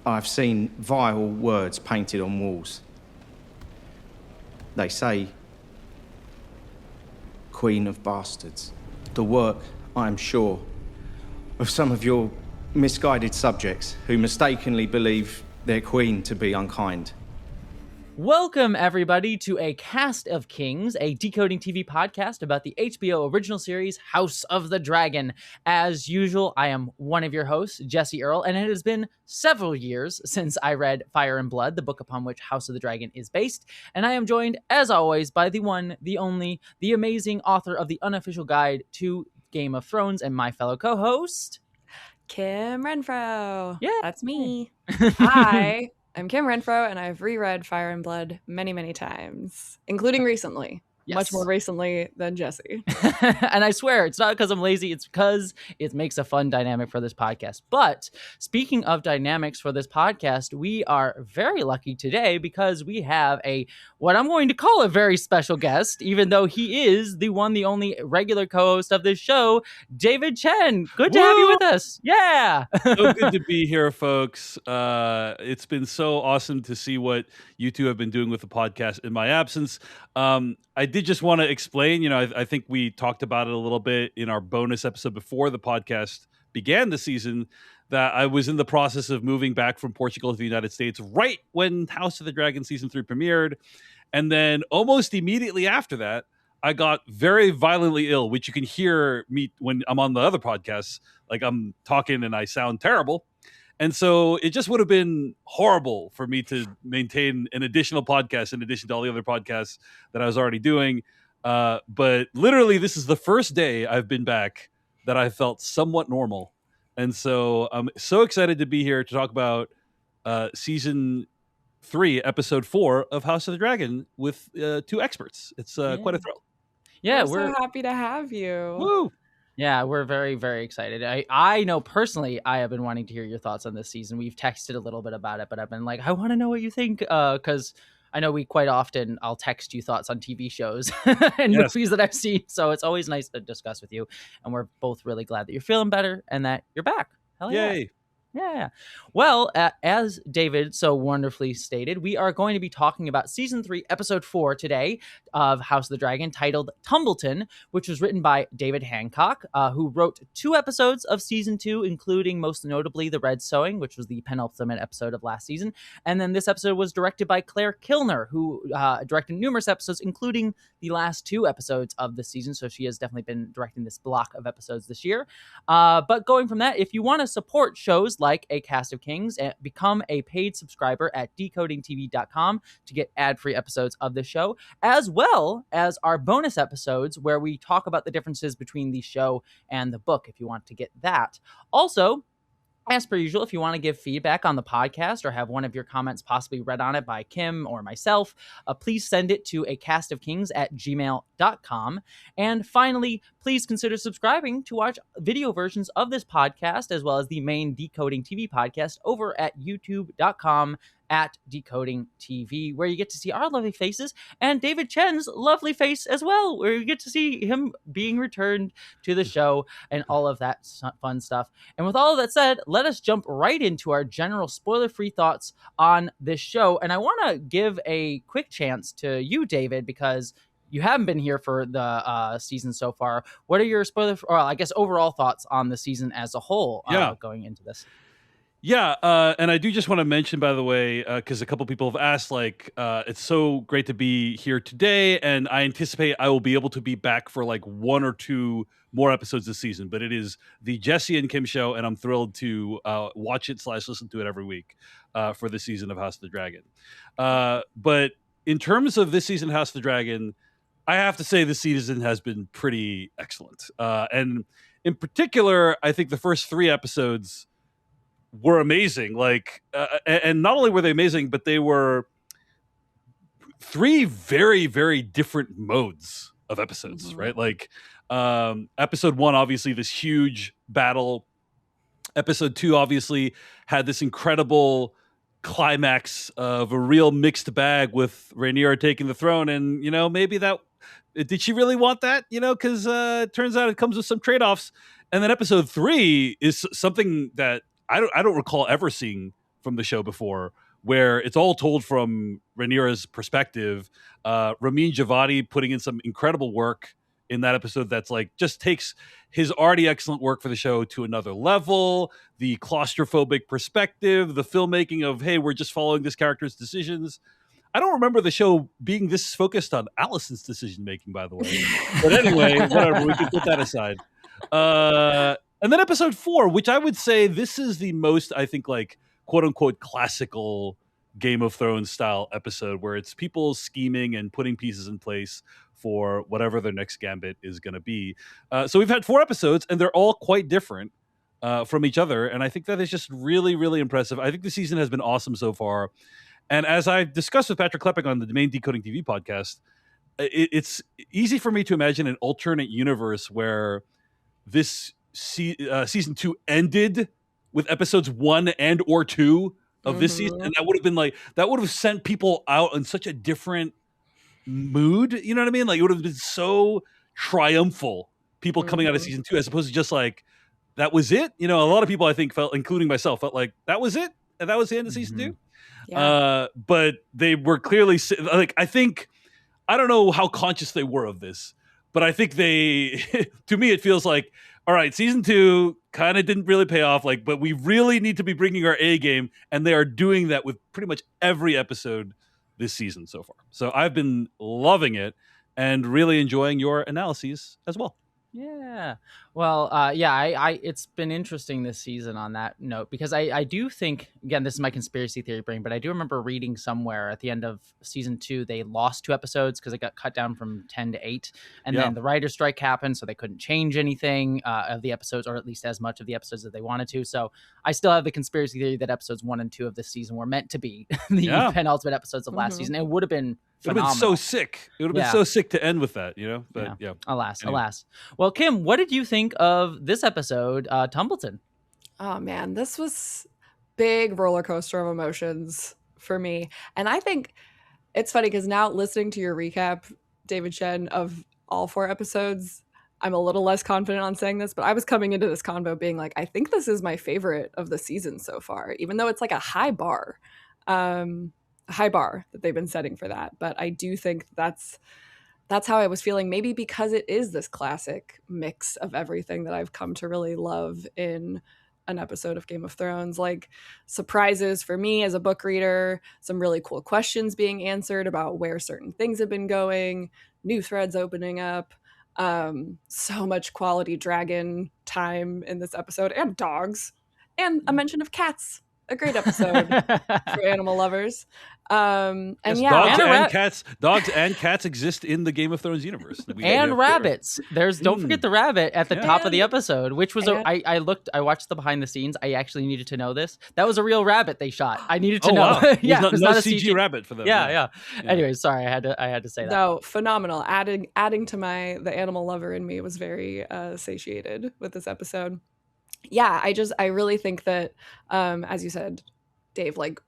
I've seen vile words painted on walls. They say, Queen of Bastards. The work, I am sure, of some of your misguided subjects who mistakenly believe their queen to be unkind. Welcome, everybody, to A Cast of Kings, a decoding TV podcast about the HBO original series House of the Dragon. As usual, I am one of your hosts, Jesse Earl, and it has been several years since I read Fire and Blood, the book upon which House of the Dragon is based, and I am joined, as always, by the one, the only, the amazing author of the unofficial guide to Game of Thrones and my fellow co-host, Kim Renfro. Yeah. That's me. Hi, I'm Kim Renfro, and I've reread Fire and Blood many, many times, including recently. Yes. Much more recently than Jesse. And I swear, it's not because I'm lazy. It's because it makes a fun dynamic for this podcast. But speaking of dynamics for this podcast, we are very lucky today because we have what I'm going to call a very special guest, even though he is the one, the only regular co-host of this show, David Chen. Good to have you with us. Yeah. So good to be here, folks. It's been so awesome to see what you two have been doing with the podcast in my absence. I did just want to explain, I think we talked about it a little bit in our bonus episode before the podcast began the season, that I was in the process of moving back from Portugal to the United States right when House of the Dragon Season 3 premiered. And then almost immediately after that, I got very violently ill, which you can hear me when I'm on the other podcasts. Like I'm talking and I sound terrible. And so it just would have been horrible for me to maintain an additional podcast in addition to all the other podcasts that I was already doing. But literally, this is the first day I've been back that I felt somewhat normal. And so I'm so excited to be here to talk about Season 3, Episode 4 of House of the Dragon with two experts. It's quite a thrill. Yeah, we're so happy to have you. Woo! Yeah, we're very, very excited. I know personally I have been wanting to hear your thoughts on this season. We've texted a little bit about it, but I've been like, I want to know what you think, because I know we quite often, I'll text you thoughts on TV shows and movies that I've seen. So it's always nice to discuss with you. And we're both really glad that you're feeling better and that you're back. Hell yeah. Yay. Yeah. Well, as David so wonderfully stated, we are going to be talking about Season 3, Episode 4 today of House of the Dragon, titled Tumbleton, which was written by David Hancock, who wrote 2 episodes of Season 2, including most notably The Red Sewing, which was the penultimate episode of last season. And then this episode was directed by Claire Kilner, who directed numerous episodes, including the last 2 episodes of the season. So she has definitely been directing this block of episodes this year. But going from that, if you want to support shows like A Cast of Kings, and become a paid subscriber at decodingtv.com to get ad-free episodes of the show, as well as our bonus episodes where we talk about the differences between the show and the book, if you want to get that. Also, as per usual, if you want to give feedback on the podcast or have one of your comments possibly read on it by Kim or myself, please send it to acastofkings@gmail.com. And finally, please consider subscribing to watch video versions of this podcast, as well as the main Decoding TV podcast over at youtube.com at Decoding TV, where you get to see our lovely faces and David Chen's lovely face as well, where you get to see him being returned to the show and all of that fun stuff. And with all of that said, let us jump right into our general spoiler-free thoughts on this show. And I want to give a quick chance to you, David, because you haven't been here for the season so far. What are your overall thoughts on the season as a whole going into this? Yeah, and I do just want to mention, by the way, because a couple people have asked, it's so great to be here today, and I anticipate I will be able to be back for 1 or 2 more episodes this season. But it is the Jessie and Kim show, and I'm thrilled to watch it / listen to it every week for this season of House of the Dragon. But in terms of this season of House of the Dragon, I have to say this season has been pretty excellent. And in particular, I think the first 3 episodes were amazing. And not only were they amazing, but they were 3 very, very different modes of episodes, right? Episode 1, obviously this huge battle. Episode 2 obviously had this incredible climax of a real mixed bag with Rhenyera taking the throne. And, maybe that, did she really want that? Because it turns out it comes with some trade-offs. And then episode 3 is something that I don't recall ever seeing from the show before, where it's all told from Rhaenyra's perspective. Ramin Djawadi putting in some incredible work in that episode that's like just takes his already excellent work for the show to another level. The claustrophobic perspective, the filmmaking of, hey, we're just following this character's decisions. I don't remember the show being this focused on Allison's decision making, by the way. But anyway, whatever, we can put that aside. And then episode 4, which I would say this is the most, I think, like, quote unquote classical Game of Thrones style episode, where it's people scheming and putting pieces in place for whatever their next gambit is going to be. So we've had 4 episodes, and they're all quite different from each other. And I think that is just really, really impressive. I think the season has been awesome so far. And as I discussed with Patrick Klepek on the main Decoding TV podcast, it's easy for me to imagine an alternate universe where this season 2 ended with episodes 1 and or 2 of this season. And that would have been like, that would have sent people out in such a different mood. You know what I mean? Like, it would have been so triumphal, people coming out of season 2, as opposed to just like, that was it. You know, a lot of people, I think, felt, including myself, felt like that was it. And that was the end of season 2. Yeah. But they were clearly like, I don't know how conscious they were of this, but I think they, to me, it feels like, all right, season 2 kind of didn't really pay off, like, but we really need to be bringing our A game, and they are doing that with pretty much every episode this season so far. So I've been loving it and really enjoying your analyses as well. Yeah. Well, I it's been interesting this season on that note, because I do think, again, this is my conspiracy theory brain, but I do remember reading somewhere at the end of season 2, they lost 2 episodes because it got cut down from 10 to 8. And then the writer's strike happened, so they couldn't change anything of the episodes, or at least as much of the episodes that they wanted to. So I still have the conspiracy theory that episodes 1 and 2 of this season were meant to be the penultimate episodes of last season. It would have been phenomenal. It would have been so sick. It would have been so sick to end with that, you know? But Alas. Well, Kim, what did you think of this episode, Tumbleton? Oh man, this was big roller coaster of emotions for me. And I think it's funny because now listening to your recap, David Chen, of all 4 episodes, I'm a little less confident on saying this, but I was coming into this convo being like, I think this is my favorite of the season so far, even though it's like a high bar that they've been setting for that. But I do think that's how I was feeling, maybe because it is this classic mix of everything that I've come to really love in an episode of Game of Thrones. Like, surprises for me as a book reader, some really cool questions being answered about where certain things have been going, new threads opening up, so much quality dragon time in this episode, and dogs, and a mention of cats. A great episode for animal lovers. And yes, dogs and cats exist in the Game of Thrones universe. And rabbits. Don't forget the rabbit at the top of the episode, which was I watched the behind the scenes. I actually needed to know this. That was a real rabbit they shot. I needed to know. Wow. It was not a CG rabbit for them. Yeah. Anyway, sorry, I had to say that. No, phenomenal. Adding to the animal lover in me was very satiated with this episode. Yeah, I really think that, as you said, Dave, like,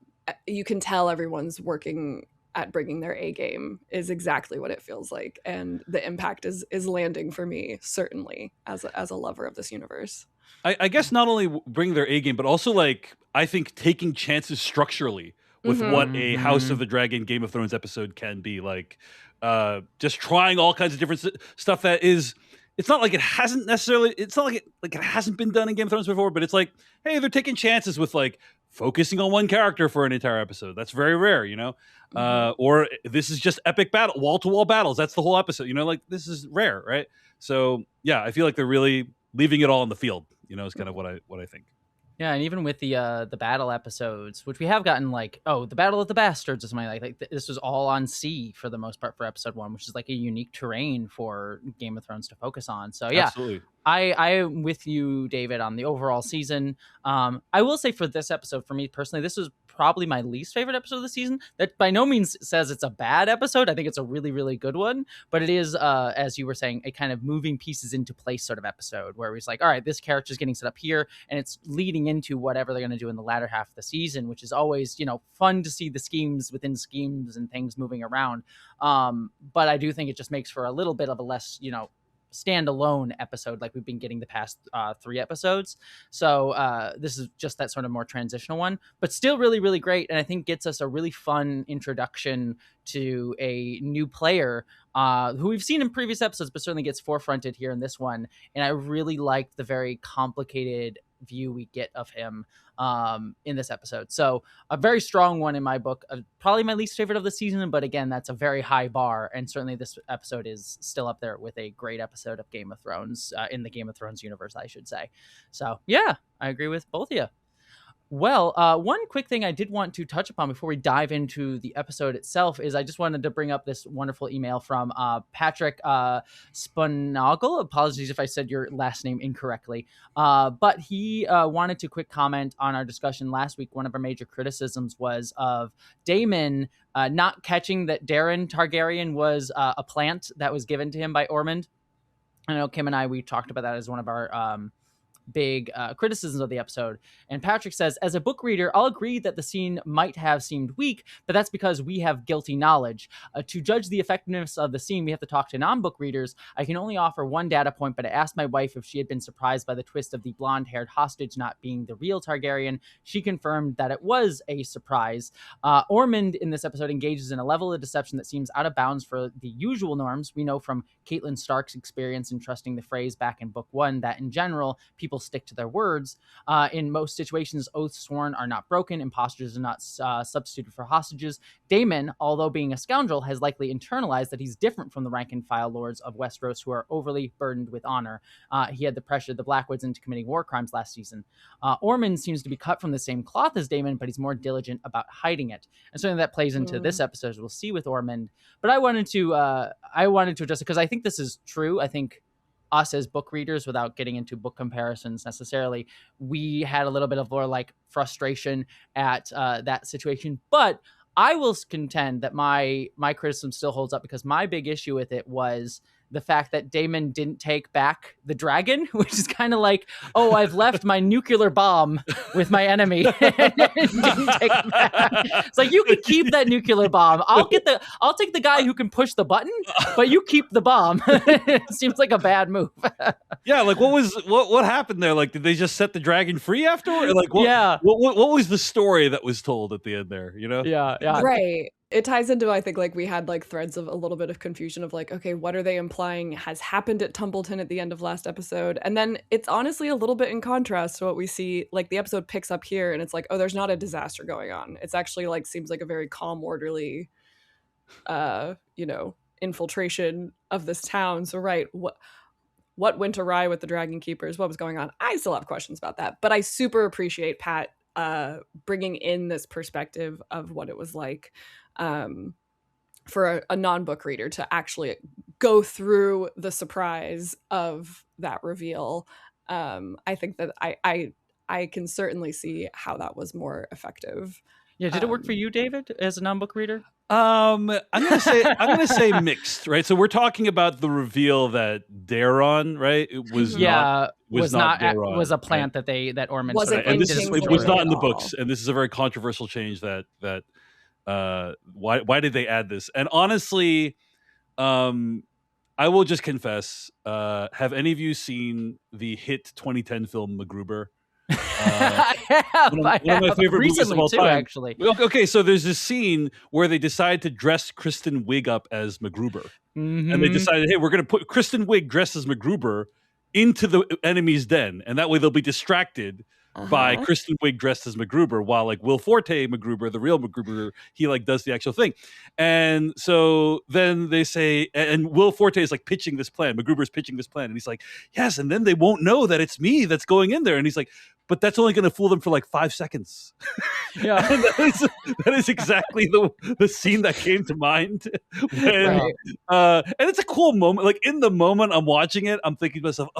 you can tell everyone's working at bringing their A game is exactly what it feels like. And the impact is landing for me, certainly, as a lover of this universe. I guess not only bring their A game, but also, like, I think taking chances structurally with what a House of the Dragon Game of Thrones episode can be. Like, just trying all kinds of different stuff that is... It's not like it hasn't necessarily. It's not like it hasn't been done in Game of Thrones before. But it's like, hey, they're taking chances with, like, focusing on one character for an entire episode. That's very rare, you know. Or this is just epic battle, wall to wall battles. That's the whole episode. You know, like, this is rare, right? So yeah, I feel like they're really leaving it all on the field. You know, is kind of what I think. Yeah, and even with the battle episodes, which we have gotten, like, the Battle of the Bastards or something like this was all on sea for the most part for episode 1, which is like a unique terrain for Game of Thrones to focus on. So yeah, absolutely. I'm with you, David, on the overall season. I will say for this episode, for me personally, this was probably my least favorite episode of the season. That by no means says it's a bad episode. I think it's a really, really good one. But it is, as you were saying, a kind of moving pieces into place sort of episode where it's like, all right, this character's getting set up here, and it's leading into whatever they're going to do in the latter half of the season, which is always, you know, fun to see the schemes within schemes and things moving around. But I do think it just makes for a little bit of a less, you know, standalone episode like we've been getting the past 3 episodes. So this is just that sort of more transitional one, but still really, really great. And I think gets us a really fun introduction to a new player who we've seen in previous episodes, but certainly gets forefronted here in this one. And I really liked the very complicated view we get of him in this episode. So a very strong one in my book, probably my least favorite of the season, but again, that's a very high bar. And certainly this episode is still up there with a great episode of Game of Thrones in the Game of Thrones universe, I should say. So yeah, I agree with both of you. Well, one quick thing I did want to touch upon before we dive into the episode itself is I just wanted to bring up this wonderful email from Patrick Spunoggle. Apologies if I said your last name incorrectly. But he wanted to quick comment on our discussion last week. One of our major criticisms was of Daemon not catching that Daeron Targaryen was a plant that was given to him by Ormund. I know Kim and I, we talked about that as one of our big criticisms of the episode. And Patrick says, as a book reader, I'll agree that the scene might have seemed weak, but that's because we have guilty knowledge. To judge the effectiveness of the scene, we have to talk to non-book readers. I can only offer one data point, but I asked my wife if she had been surprised by the twist of the blonde-haired hostage not being the real Targaryen. She confirmed that it was a surprise. Ormund in this episode engages in a level of deception that seems out of bounds for the usual norms. We know from Catelyn Stark's experience in trusting the phrase back in book 1 that in general, people stick to their words. In most situations, oaths sworn are not broken. Impostors are not substituted for hostages. Daemon, although being a scoundrel, has likely internalized that he's different from the rank and file lords of Westeros who are overly burdened with honor. He had the pressure of the Blackwoods into committing war crimes last season. Ormond seems to be cut from the same cloth as Daemon, but he's more diligent about hiding it. And certainly that plays into this episode, as we'll see with Ormond. But I wanted to address it because I think this is true. I think us as book readers, without getting into book comparisons necessarily, we had a little bit of more like frustration at that situation. But I will contend that my criticism still holds up, because my big issue with it was the fact that Daemon didn't take back the dragon, which is kind of like, oh, I've left my nuclear bomb with my enemy. Didn't take it back. It's like, you can keep that nuclear bomb. I'll take the guy who can push the button, but you keep the bomb. It seems like a bad move. Yeah, like what happened there? Like, did they just set the dragon free afterward? Like, what was the story that was told at the end there? You know? Yeah. Right. It ties into, I think, like, we had like threads of a little bit of confusion of like, okay, what are they implying has happened at Tumbleton at the end of last episode? And then it's honestly a little bit in contrast to what we see. Like, the episode picks up here and it's like, oh, there's not a disaster going on. It's actually like, seems like a very calm, orderly, infiltration of this town. So, right, what went awry with the Dragon Keepers? What was going on? I still have questions about that, but I super appreciate Pat bringing in this perspective of what it was like for a non-book reader to actually go through the surprise of that reveal. I think that I can certainly see how that was more effective. Yeah, did it work for you, David, as a non-book reader? I'm gonna say mixed, right? So we're talking about the reveal that Daeron, right? It was not Daeron, was a plant, right? that Ormond wasn't, and this was not in the books, and this is a very controversial change that why did they add this? And honestly, I will just confess, have any of you seen the hit 2010 film MacGruber? One of my favorite movies of all time. Actually. Okay, so there's this scene where they decide to dress Kristen Wiig up as MacGruber, and they decided, hey, we're going to put Kristen Wiig dressed as MacGruber into the enemy's den, and that way they'll be distracted by Kristen Wiig dressed as MacGruber, while like Will Forte MacGruber, the real MacGruber, he like does the actual thing. And so then they say, and Will Forte is like pitching this plan. MacGruber's pitching this plan, and he's like, yes, and then they won't know that it's me that's going in there. And he's like, but that's only going to fool them for like 5 seconds. Yeah, and that is exactly the scene that came to mind. And it's a cool moment. Like, in the moment I'm watching it, I'm thinking to myself,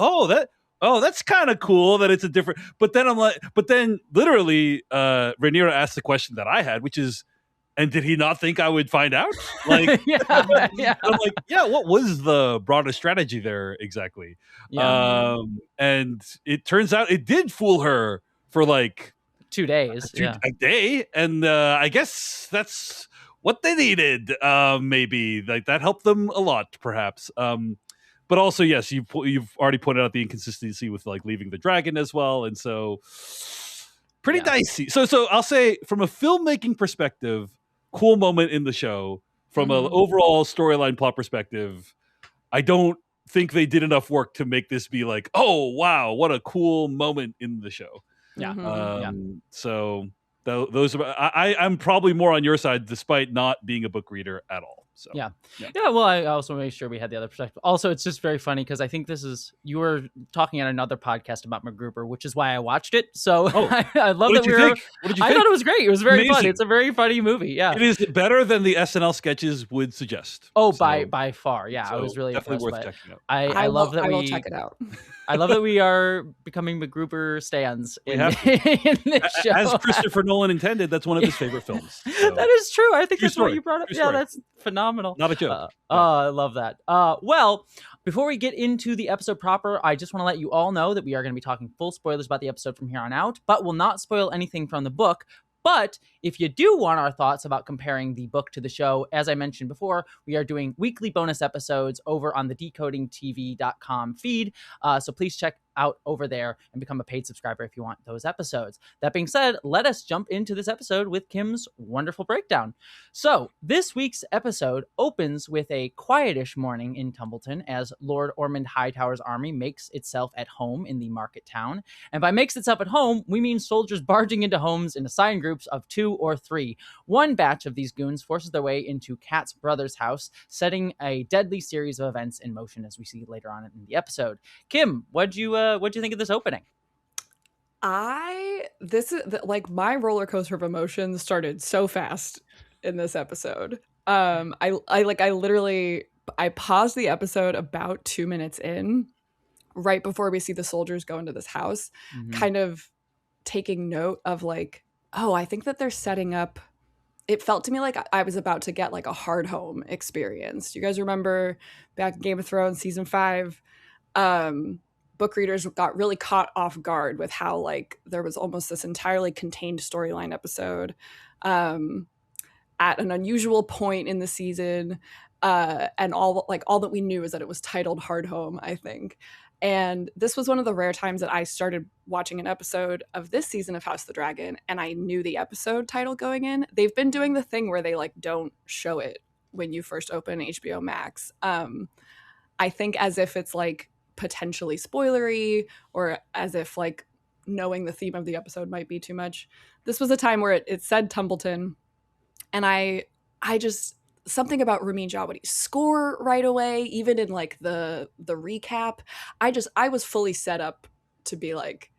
that's kind of cool that it's a different. But then literally, Rhenyera asked the question that I had, which is, and did he not think I would find out? Like, yeah. I'm like, yeah, what was the broader strategy there exactly? Yeah. And it turns out it did fool her for like 2 days, a day, and I guess that's what they needed. Maybe like that helped them a lot, perhaps. but also, yes, you've already pointed out the inconsistency with like leaving the dragon as well, and so pretty dicey. So I'll say from a filmmaking perspective, cool moment in the show. From an overall storyline plot perspective, I don't think they did enough work to make this be like, oh wow, what a cool moment in the show. So those are, I'm probably more on your side despite not being a book reader at all. So yeah. Well, I also made sure we had the other perspective. Also, it's just very funny because I think you were talking on another podcast about MacGruber, which is why I watched it. So I love that we were. I thought it was great. It was very fun. It's a very funny movie. Yeah, it is better than the SNL sketches would suggest. Oh, by far. Yeah, so I was really definitely impressed worth checking out. I love that I will check it out. I love that we are becoming MacGruber stans in this show. As Christopher Nolan intended, that's one of his favorite films. So. That is true. I think that's story. what you brought up. True Yeah, story. that's phenomenal. Not a joke. I love that. Well, before we get into the episode proper, I just want to let you all know that we are going to be talking full spoilers about the episode from here on out, but will not spoil anything from the book. But if you do want our thoughts about comparing the book to the show, as I mentioned before, we are doing weekly bonus episodes over on the decodingtv.com feed. So please check out over there and become a paid subscriber if you want those episodes. That being said, let us jump into this episode with Kim's wonderful breakdown. So this week's episode opens with a quietish morning in Tumbleton as Lord Ormund Hightower's army makes itself at home in the market town. And by makes itself at home, we mean soldiers barging into homes in assigned groups of 2 or 3. One batch of these goons forces their way into Kat's brother's house, setting a deadly series of events in motion as we see later on in the episode. Kim, what'd you think of this opening? My roller coaster of emotions started so fast in this episode. I paused the episode about 2 minutes in, right before we see the soldiers go into this house, kind of taking note of like, oh, I think that they're setting up. It felt to me like I was about to get like a hard home experience. Do you guys remember back in Game of Thrones season 5? Book readers got really caught off guard with how like there was almost this entirely contained storyline episode at an unusual point in the season, and all that we knew is that it was titled Hard Home, I think. And this was one of the rare times that I started watching an episode of this season of House of the Dragon and I knew the episode title going in. They've been doing the thing where they like don't show it when you first open HBO Max. I think as if it's like potentially spoilery or as if like knowing the theme of the episode might be too much. This was a time where it said Tumbleton, and I just something about Ramin Djawadi's score right away, even in like the recap. I was fully set up to be like,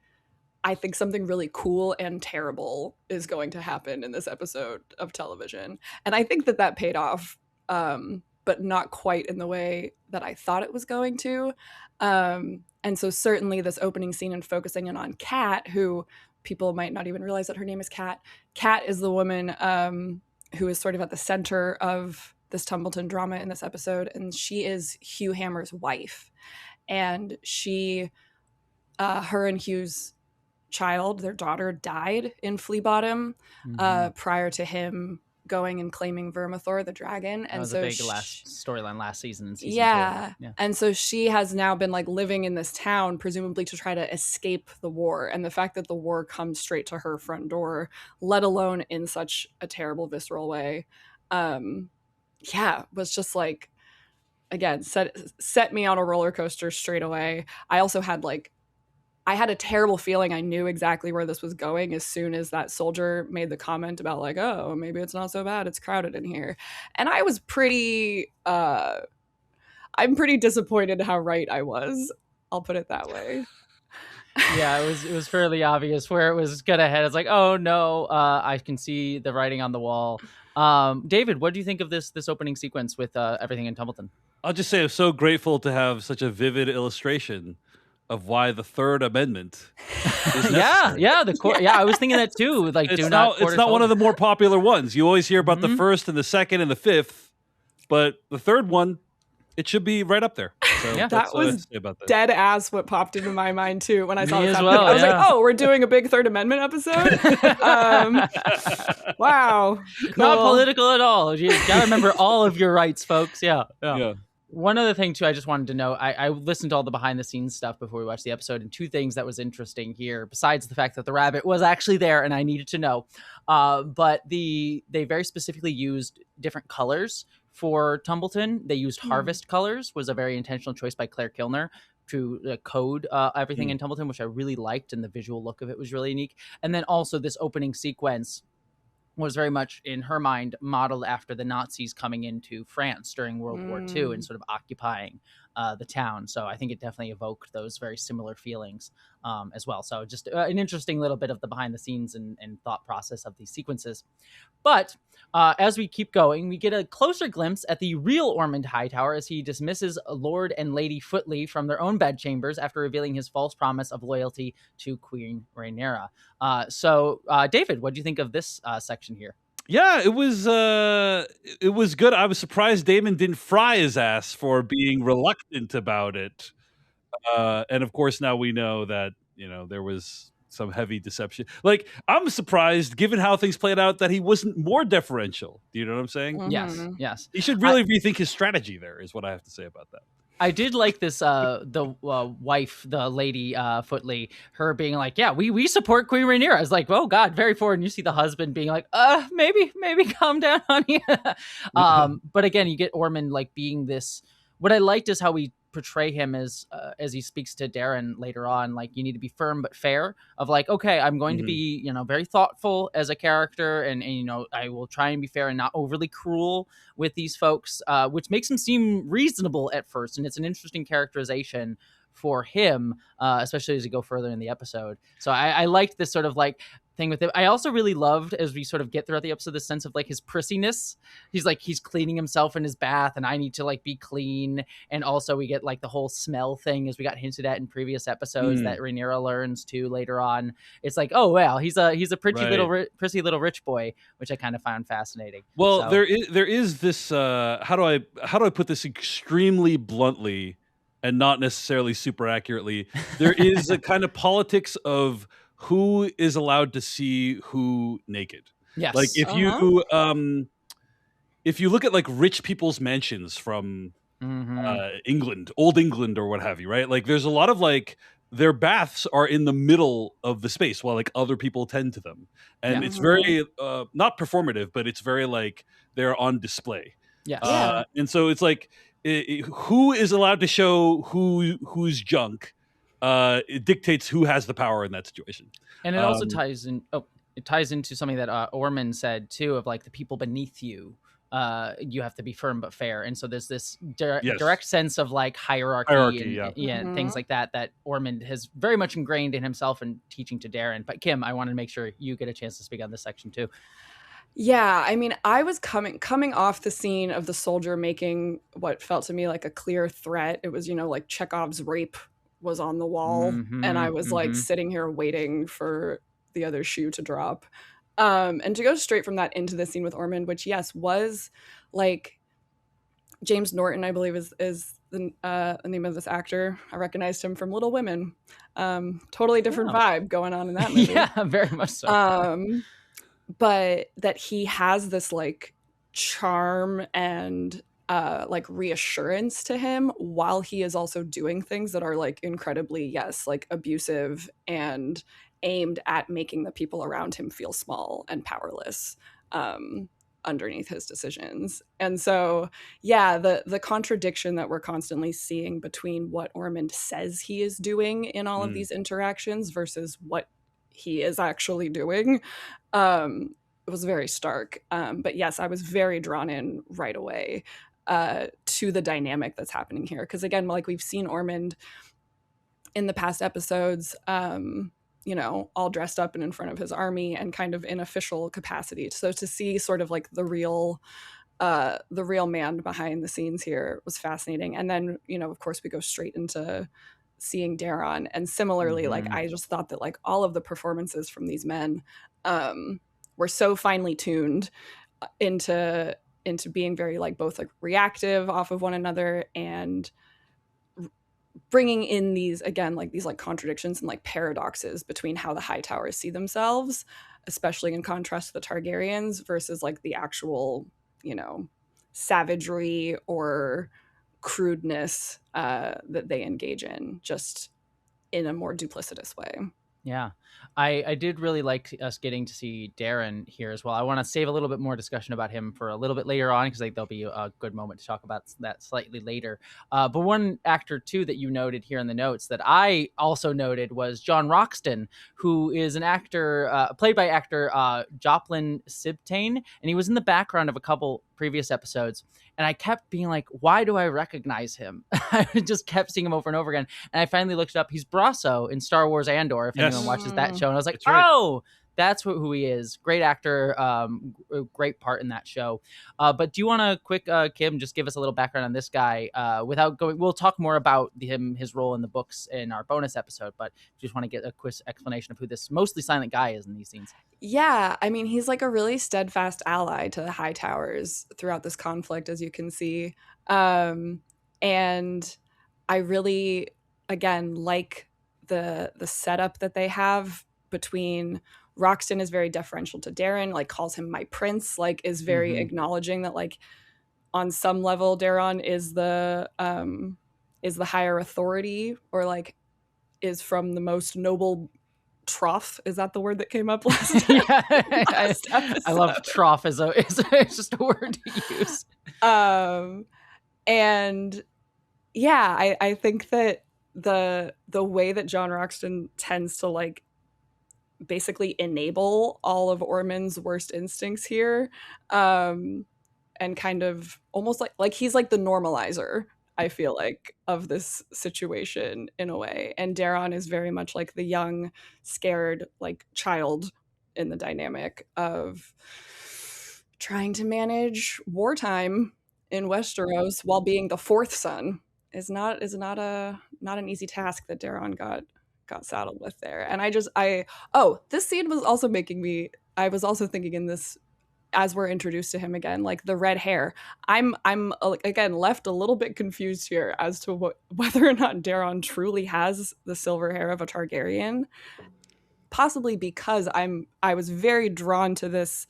I think something really cool and terrible is going to happen in this episode of television. And I think that paid off, but not quite in the way that I thought it was going to. And so certainly this opening scene and focusing in on Kat, who people might not even realize that her name is Kat. Kat is the woman who is sort of at the center of this Tumbleton drama in this episode. And she is Hugh Hammer's wife. And her and Hugh's child, their daughter, died in Flea Bottom prior to him going and claiming Vermithor, the dragon. And that was so a big last storyline last season in season 4. Yeah. And so she has now been like living in this town, presumably to try to escape the war. And the fact that the war comes straight to her front door, let alone in such a terrible, visceral way, was just like, again, set me on a roller coaster straight away. I also had I had a terrible feeling I knew exactly where this was going as soon as that soldier made the comment about like, oh, maybe it's not so bad, it's crowded in here. And I was I'm pretty disappointed how right I was. I'll put it that way. Yeah, it was fairly obvious where it was gonna head. It's like, oh no, I can see the writing on the wall. David, what do you think of this opening sequence with everything in Tumbleton? I'll just say I'm so grateful to have such a vivid illustration of why the Third Amendment is necessary. I was thinking that too. Like, it's not one of the more popular ones. You always hear about the first and the second and the fifth, but the third one, it should be right up there. So that was dead ass what popped into my mind too when I saw this. Well, I was like, oh, we're doing a big Third Amendment episode. Wow, cool. Not political at all. You gotta remember all of your rights, folks. Yeah. One other thing too, I just wanted to know, I listened to all the behind the scenes stuff before we watched the episode, and two things that was interesting here, besides the fact that the rabbit was actually there and I needed to know. But they very specifically used different colors for Tumbleton. They used harvest colors, was a very intentional choice by Claire Kilner to code everything in Tumbleton, which I really liked, and the visual look of it was really unique. And then also this opening sequence was very much in her mind modeled after the Nazis coming into France during World War II and sort of occupying the town. So I think it definitely evoked those very similar feelings as well. So just an interesting little bit of the behind the scenes and thought process of these sequences. But as we keep going, we get a closer glimpse at the real Ormund Hightower as he dismisses Lord and Lady Footley from their own bedchambers after revealing his false promise of loyalty to Queen Rhenyera. So David, what do you think of this section here? Yeah, it was good. I was surprised Damon didn't fry his ass for being reluctant about it. And of course, now we know that, there was some heavy deception. Like, I'm surprised, given how things played out, that he wasn't more deferential. Do you know what I'm saying? Yes. He should really rethink his strategy there, is what I have to say about that. I did like this, the wife, the lady Footley, her being like, yeah, we support Queen Rhaenyra. I was like, oh God, very forward. And you see the husband being like, maybe calm down, honey. But again, you get Ormund like being this, what I liked is how we portray him as he speaks to Darren later on, like, you need to be firm but fair, of like, okay, I'm going to be, very thoughtful as a character, and I will try and be fair and not overly cruel with these folks, which makes him seem reasonable at first, and it's an interesting characterization for him, especially as you go further in the episode. So I liked this sort of like thing with it. I also really loved, as we sort of get throughout the episode, this sense of like his prissiness. He's cleaning himself in his bath, and I need to like be clean. And also we get like the whole smell thing, as we got hinted at in previous episodes, that Rhaenyra learns too later on. It's like, oh well, he's a prissy little rich boy, which I kind of found fascinating. Well, so. there is this how do I put this extremely bluntly and not necessarily super accurately? There is a kind of politics of who is allowed to see who naked. Yes. Like if you look at like rich people's mansions from England, old England or what have you, right? Like there's a lot of like their baths are in the middle of the space while like other people tend to them. And it's very not performative, but it's very like they're on display. Yes. And so it's like who is allowed to show who's junk. It dictates who has the power in that situation. And it also ties into something that Ormund said too, of like the people beneath you, you have to be firm but fair. And so there's this direct sense of like hierarchy and things like that Ormund has very much ingrained in himself and teaching to Darren. But Kim, I wanted to make sure you get a chance to speak on this section too. Yeah, I mean, I was coming off the scene of the soldier making what felt to me like a clear threat. It was, like Chekhov's rape was on the wall, and I was like sitting here waiting for the other shoe to drop. And to go straight from that into the scene with Ormund, which was like James Norton, I believe is the name of this actor. I recognized him from Little Women. Totally different vibe going on in that movie. Yeah, very much so. But that he has this like charm and like reassurance to him while he is also doing things that are like incredibly like abusive and aimed at making the people around him feel small and powerless underneath his decisions. And so the contradiction that we're constantly seeing between what Ormund says he is doing in all of these interactions versus what he is actually doing, it was very stark. But yes, I was very drawn in right away to the dynamic that's happening here. Because again, like we've seen Ormund in the past episodes, all dressed up and in front of his army and kind of in official capacity. So to see sort of like the real man behind the scenes here was fascinating. And then, of course, we go straight into seeing Darren. And similarly, like I just thought that like all of the performances from these men were so finely tuned into being very like both like reactive off of one another and bringing in these again like these like contradictions and like paradoxes between how the Hightowers see themselves, especially in contrast to the Targaryens versus like the actual savagery or crudeness that they engage in, just in a more duplicitous way. Yeah, I did really like us getting to see Darren here as well. I want to save a little bit more discussion about him for a little bit later on, because there'll be a good moment to talk about that slightly later. But one actor too that you noted here in the notes that I also noted was John Roxton, who is an actor played by actor Joplin Sibtain, and he was in the background of a couple previous episodes. And I kept being like, why do I recognize him? I just kept seeing him over and over again. And I finally looked it up. He's Brasso in Star Wars Andor, if anyone watches that show. And I was like, That's right. oh, that's who he is. Great actor, great part in that show. But do you want to Kim, just give us a little background on this guy without going? We'll talk more about his role in the books in our bonus episode, but just want to get a quick explanation of who this mostly silent guy is in these scenes. Yeah, I mean, he's like a really steadfast ally to the Hightowers throughout this conflict, as you can see. And I really, again, like the setup that they have between Roxton is very deferential to Darren, like calls him my prince, like is very acknowledging that, like, on some level Darren is the higher authority, or like is from the most noble trough. Is that the word that came up last time? I love trough as it's just a word to use. And yeah, I think that the way that John Roxton tends to like basically enable all of Ormund's worst instincts here, and kind of almost like he's like the normalizer, I feel like, of this situation in a way. And Darren is very much like the young, scared, like child in the dynamic of trying to manage wartime in Westeros while being the fourth son is not an easy task that Darren got saddled with there. And this scene was also making me, I was also thinking in this, as we're introduced to him again, like the red hair, I'm again left a little bit confused here as to whether or not Darren truly has the silver hair of a Targaryen, possibly because I was very drawn to this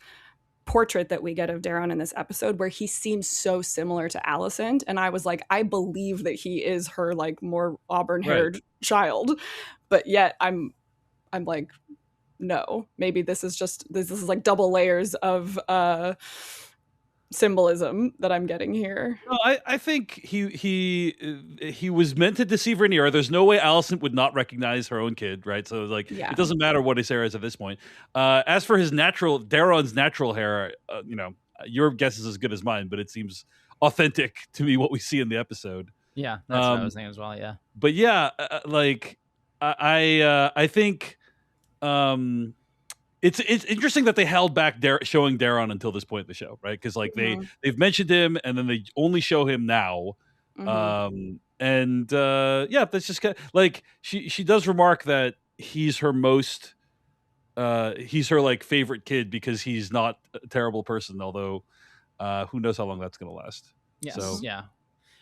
portrait that we get of Darren in this episode, where he seems so similar to Alicent, and I was like, I believe that he is her like more auburn-haired child, but yet I'm like, no, maybe this is like double layers of symbolism that I'm getting here. No, I think he was meant to deceive Rhaenyra. There's no way Alicent would not recognize her own kid, right? So like, it doesn't matter what his hair is at this point. As for Darren's natural hair, your guess is as good as mine, but it seems authentic to me what we see in the episode. Yeah, that's what I was thinking as well. Yeah, but yeah, I think. It's interesting that they held back showing Darren until this point in the show, right? Because like they've mentioned him, and then they only show him now. That's just kind of, like she does remark that he's her like favorite kid because he's not a terrible person. Although who knows how long that's going to last? Yes, so. Yeah.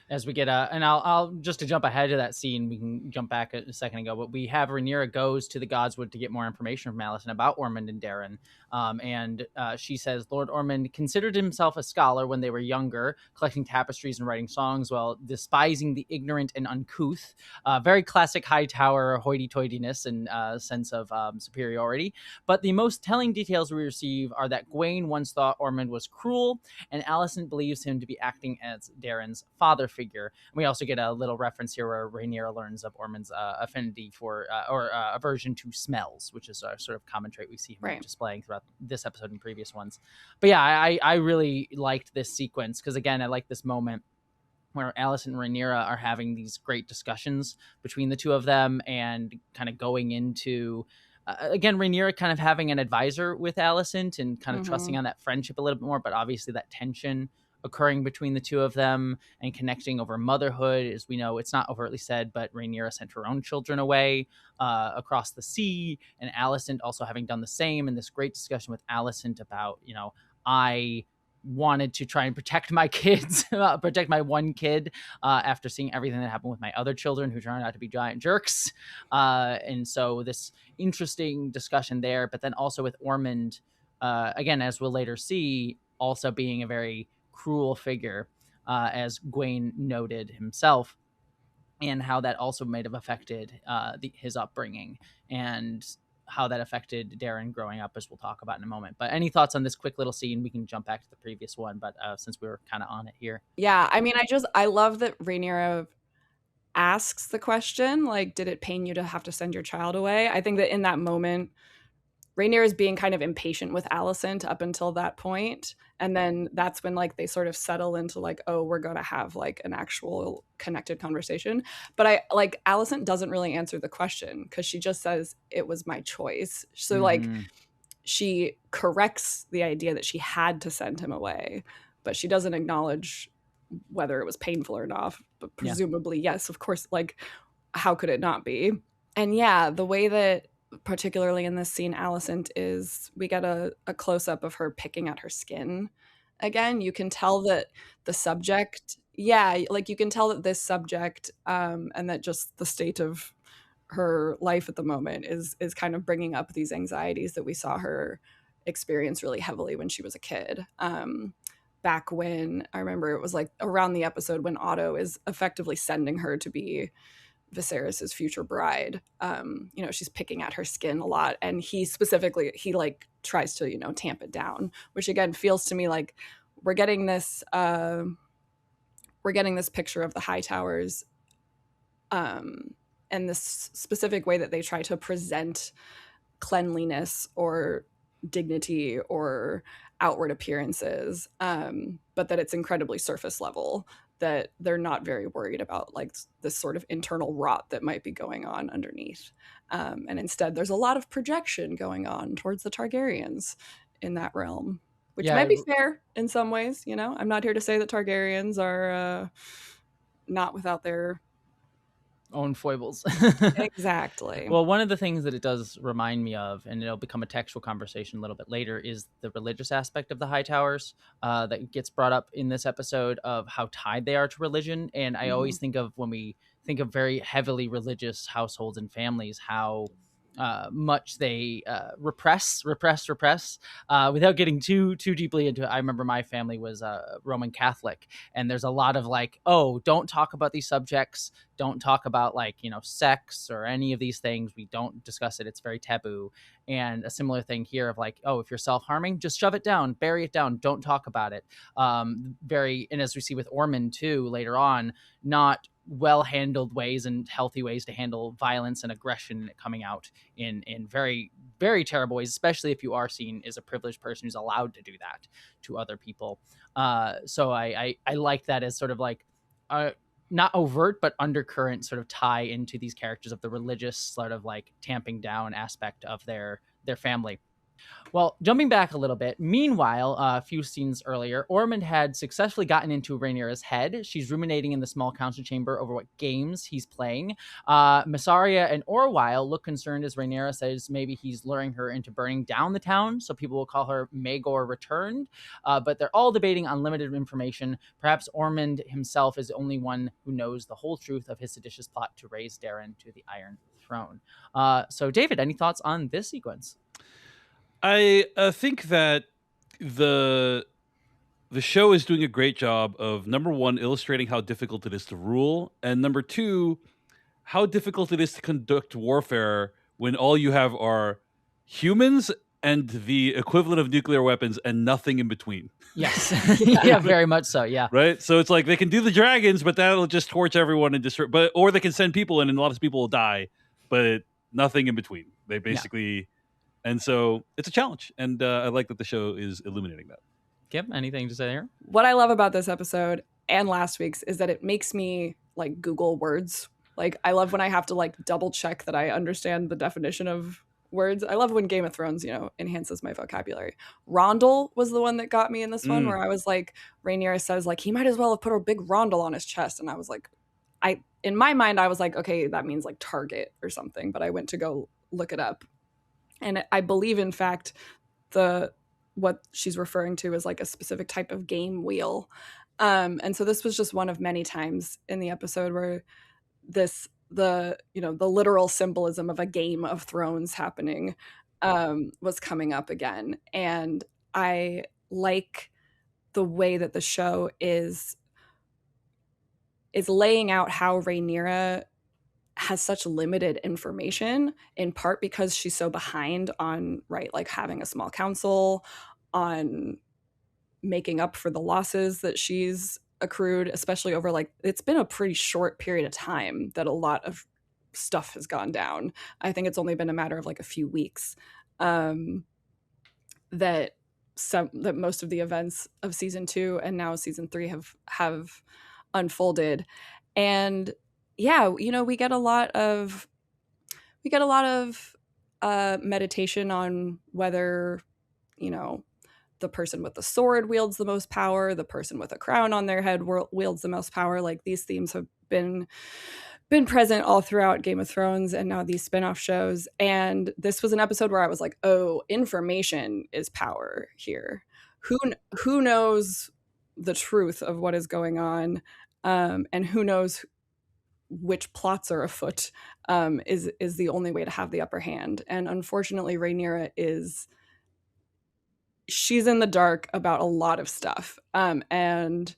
As we get and I'll just to jump ahead to that scene, we can jump back a second ago, but we have Rhaenyra goes to the Godswood to get more information from Alicent about Ormund and Darren. And she says, Lord Ormund considered himself a scholar when they were younger, collecting tapestries and writing songs while despising the ignorant and uncouth. Very classic Hightower hoity-toityness and sense of superiority. But the most telling details we receive are that Gwaine once thought Ormund was cruel, and Alicent believes him to be acting as Darren's father figure. And we also get a little reference here where Rhaenyra learns of Ormund's affinity for or aversion to smells, which is a sort of common trait we see him displaying throughout this episode and previous ones. But yeah, I really liked this sequence because, again, I like this moment where Alicent and Rhaenyra are having these great discussions between the two of them and kind of going into again, Rhaenyra kind of having an advisor with Alicent and kind of trusting on that friendship a little bit more, but obviously that tension occurring between the two of them and connecting over motherhood. As we know, it's not overtly said, but Rhaenyra sent her own children away across the sea, and Alicent also having done the same. And this great discussion with Alicent about, I wanted to try and protect my kids, protect my one kid after seeing everything that happened with my other children who turned out to be giant jerks. And so this interesting discussion there, but then also with Ormund, again, as we'll later see, also being a very cruel figure. as Gwaine noted himself, and how that also might have affected his upbringing and how that affected Darren growing up, as we'll talk about in a moment. But any thoughts on this quick little scene? We can jump back to the previous one, but since we were kind of on it here. Yeah, I mean, I love that Rhaenyra asks the question, like, did it pain you to have to send your child away? I think that in that moment, Rhaenyra is being kind of impatient with Alicent up until that point, and then that's when like they sort of settle into like, oh, we're gonna have like an actual connected conversation. But I like Alicent doesn't really answer the question because she just says it was my choice. So like she corrects the idea that she had to send him away, but she doesn't acknowledge whether it was painful or not. But presumably, yes, of course. Like, how could it not be? And yeah, the way that, particularly in this scene, Alicent is, we get a close-up of her picking at her skin. Again, you can tell that the subject, like you can tell that this subject and that just the state of her life at the moment is kind of bringing up these anxieties that we saw her experience really heavily when she was a kid. Back when, I remember it was like around the episode when Otto is effectively sending her to be Viserys's future bride. You know, she's picking at her skin a lot, and he like tries to, you know, tamp it down, which again feels to me like we're getting this picture of the Hightowers, and this specific way that they try to present cleanliness or dignity or outward appearances, but that it's incredibly surface level, that they're not very worried about like this sort of internal rot that might be going on underneath. And instead there's a lot of projection going on towards the Targaryens in that realm, which might be fair in some ways. You know, I'm not here to say that Targaryens are not without their own foibles. Exactly. Well, one of the things that it does remind me of, and it'll become a textual conversation a little bit later, is the religious aspect of the Hightowers that gets brought up in this episode, of how tied they are to religion. And I always think of, when we think of very heavily religious households and families, how much they repress without getting too deeply into it. I remember my family was Roman Catholic, and there's a lot of like, oh, don't talk about these subjects, don't talk about like, you know, sex or any of these things, we don't discuss it, it's very taboo. And a similar thing here of like, oh, if you're self-harming, just shove it down, bury it down, don't talk about it. And as we see with Ormund too later on, not well handled ways and healthy ways to handle violence and aggression coming out in very, very terrible ways, especially if you are seen as a privileged person who's allowed to do that to other people. So I like that as sort of like not overt, but undercurrent sort of tie into these characters of the religious sort of like tamping down aspect of their family. Well, jumping back a little bit, meanwhile, a few scenes earlier, Ormond had successfully gotten into Rhaenyra's head. She's ruminating in the small council chamber over what games he's playing. Massaria and Orwyle look concerned as Rhaenyra says maybe he's luring her into burning down the town, so people will call her Maegor returned. But they're all debating on limited information. Perhaps Ormond himself is the only one who knows the whole truth of his seditious plot to raise Darren to the Iron Throne. So, David, any thoughts on this sequence? I think that the show is doing a great job of, number one, illustrating how difficult it is to rule, and number two, how difficult it is to conduct warfare when all you have are humans and the equivalent of nuclear weapons and nothing in between. Yes. Yeah, very much so. Yeah. Right. So it's like they can do the dragons, but that'll just torch everyone and destroy. Or they can send people in, and a lot of people will die, but nothing in between. They basically. Yeah. And so it's a challenge, and I like that the show is illuminating that. Kim, anything to say here? What I love about this episode and last week's is that it makes me like Google words. Like, I love when I have to like double check that I understand the definition of words. I love when Game of Thrones, you know, enhances my vocabulary. Rondel was the one that got me in this one, where I was like, Rhaenyra says like he might as well have put a big rondel on his chest, and I was like, in my mind I was like, okay, that means like target or something, but I went to go look it up. And I believe, in fact, what she's referring to is like a specific type of game wheel. And so this was just one of many times in the episode where the literal symbolism of a Game of Thrones happening was coming up again. And I like the way that the show is is laying out how Rhaenyra has such limited information, in part because she's so behind on, right, like having a small council, on making up for the losses that she's accrued, especially over, like, it's been a pretty short period of time that a lot of stuff has gone down. I think it's only been a matter of like a few weeks that most of the events of season 2 and now season 3 have unfolded. And yeah, you know, we get a lot of meditation on whether, you know, the person with the sword wields the most power, the person with a crown on their head wields the most power. Like, these themes have been present all throughout Game of Thrones and now these spin-off shows. And this was an episode where I was like, oh, information is power here. Who knows the truth of what is going on, and who knows which plots are afoot, is the only way to have the upper hand. And unfortunately, Rhaenyra she's in the dark about a lot of stuff. And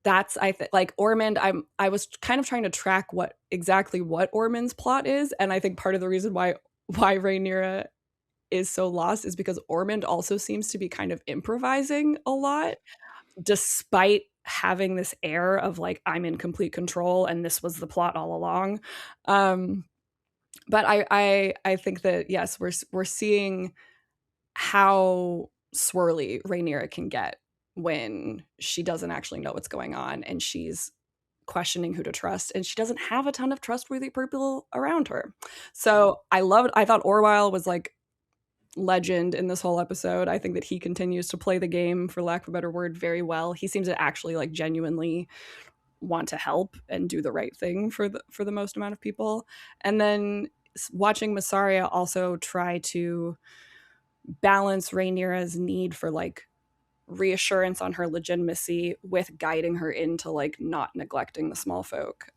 that's, like Ormund, I was kind of trying to track what Ormund's plot is. And I think part of the reason why Rhaenyra is so lost is because Ormund also seems to be kind of improvising a lot, despite having this air of like, I'm in complete control and this was the plot all along. But I think that, yes, we're seeing how swirly Rhaenyra can get when she doesn't actually know what's going on and she's questioning who to trust, and she doesn't have a ton of trustworthy people around her. So I thought Orwell was like legend in this whole episode. I think that he continues to play the game, for lack of a better word, very well. He seems to actually like genuinely want to help and do the right thing for the most amount of people. And then watching Mysaria also try to balance Rhaenyra's need for like reassurance on her legitimacy with guiding her into like not neglecting the small folk,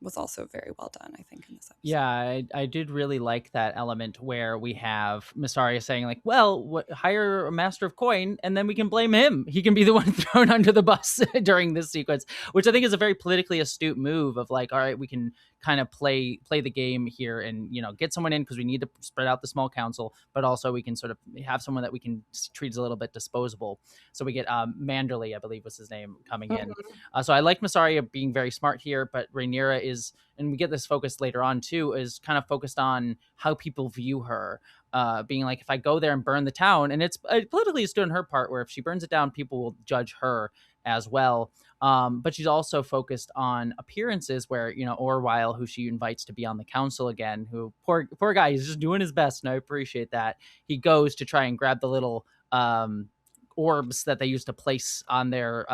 was also very well done, I think, in this episode. Yeah, I did really like that element where we have Mysaria saying like, well, hire a master of coin and then we can blame him. He can be the one thrown under the bus during this sequence, which I think is a very politically astute move of like, all right, we can kind of play the game here and, you know, get someone in because we need to spread out the small council, but also we can sort of have someone that we can treat as a little bit disposable. So we get Manderley, I believe was his name, coming in. So I like Mysaria being very smart here, but Rhaenyra is, and we get this focus later on too, is kind of focused on how people view her, being like, if I go there and burn the town, and it's politically astute on her part where if she burns it down, people will judge her as well. But she's also focused on appearances where, you know, Orwell, who she invites to be on the council again, who poor guy, he's just doing his best, and I appreciate that. He goes to try and grab the little orbs that they used to place on their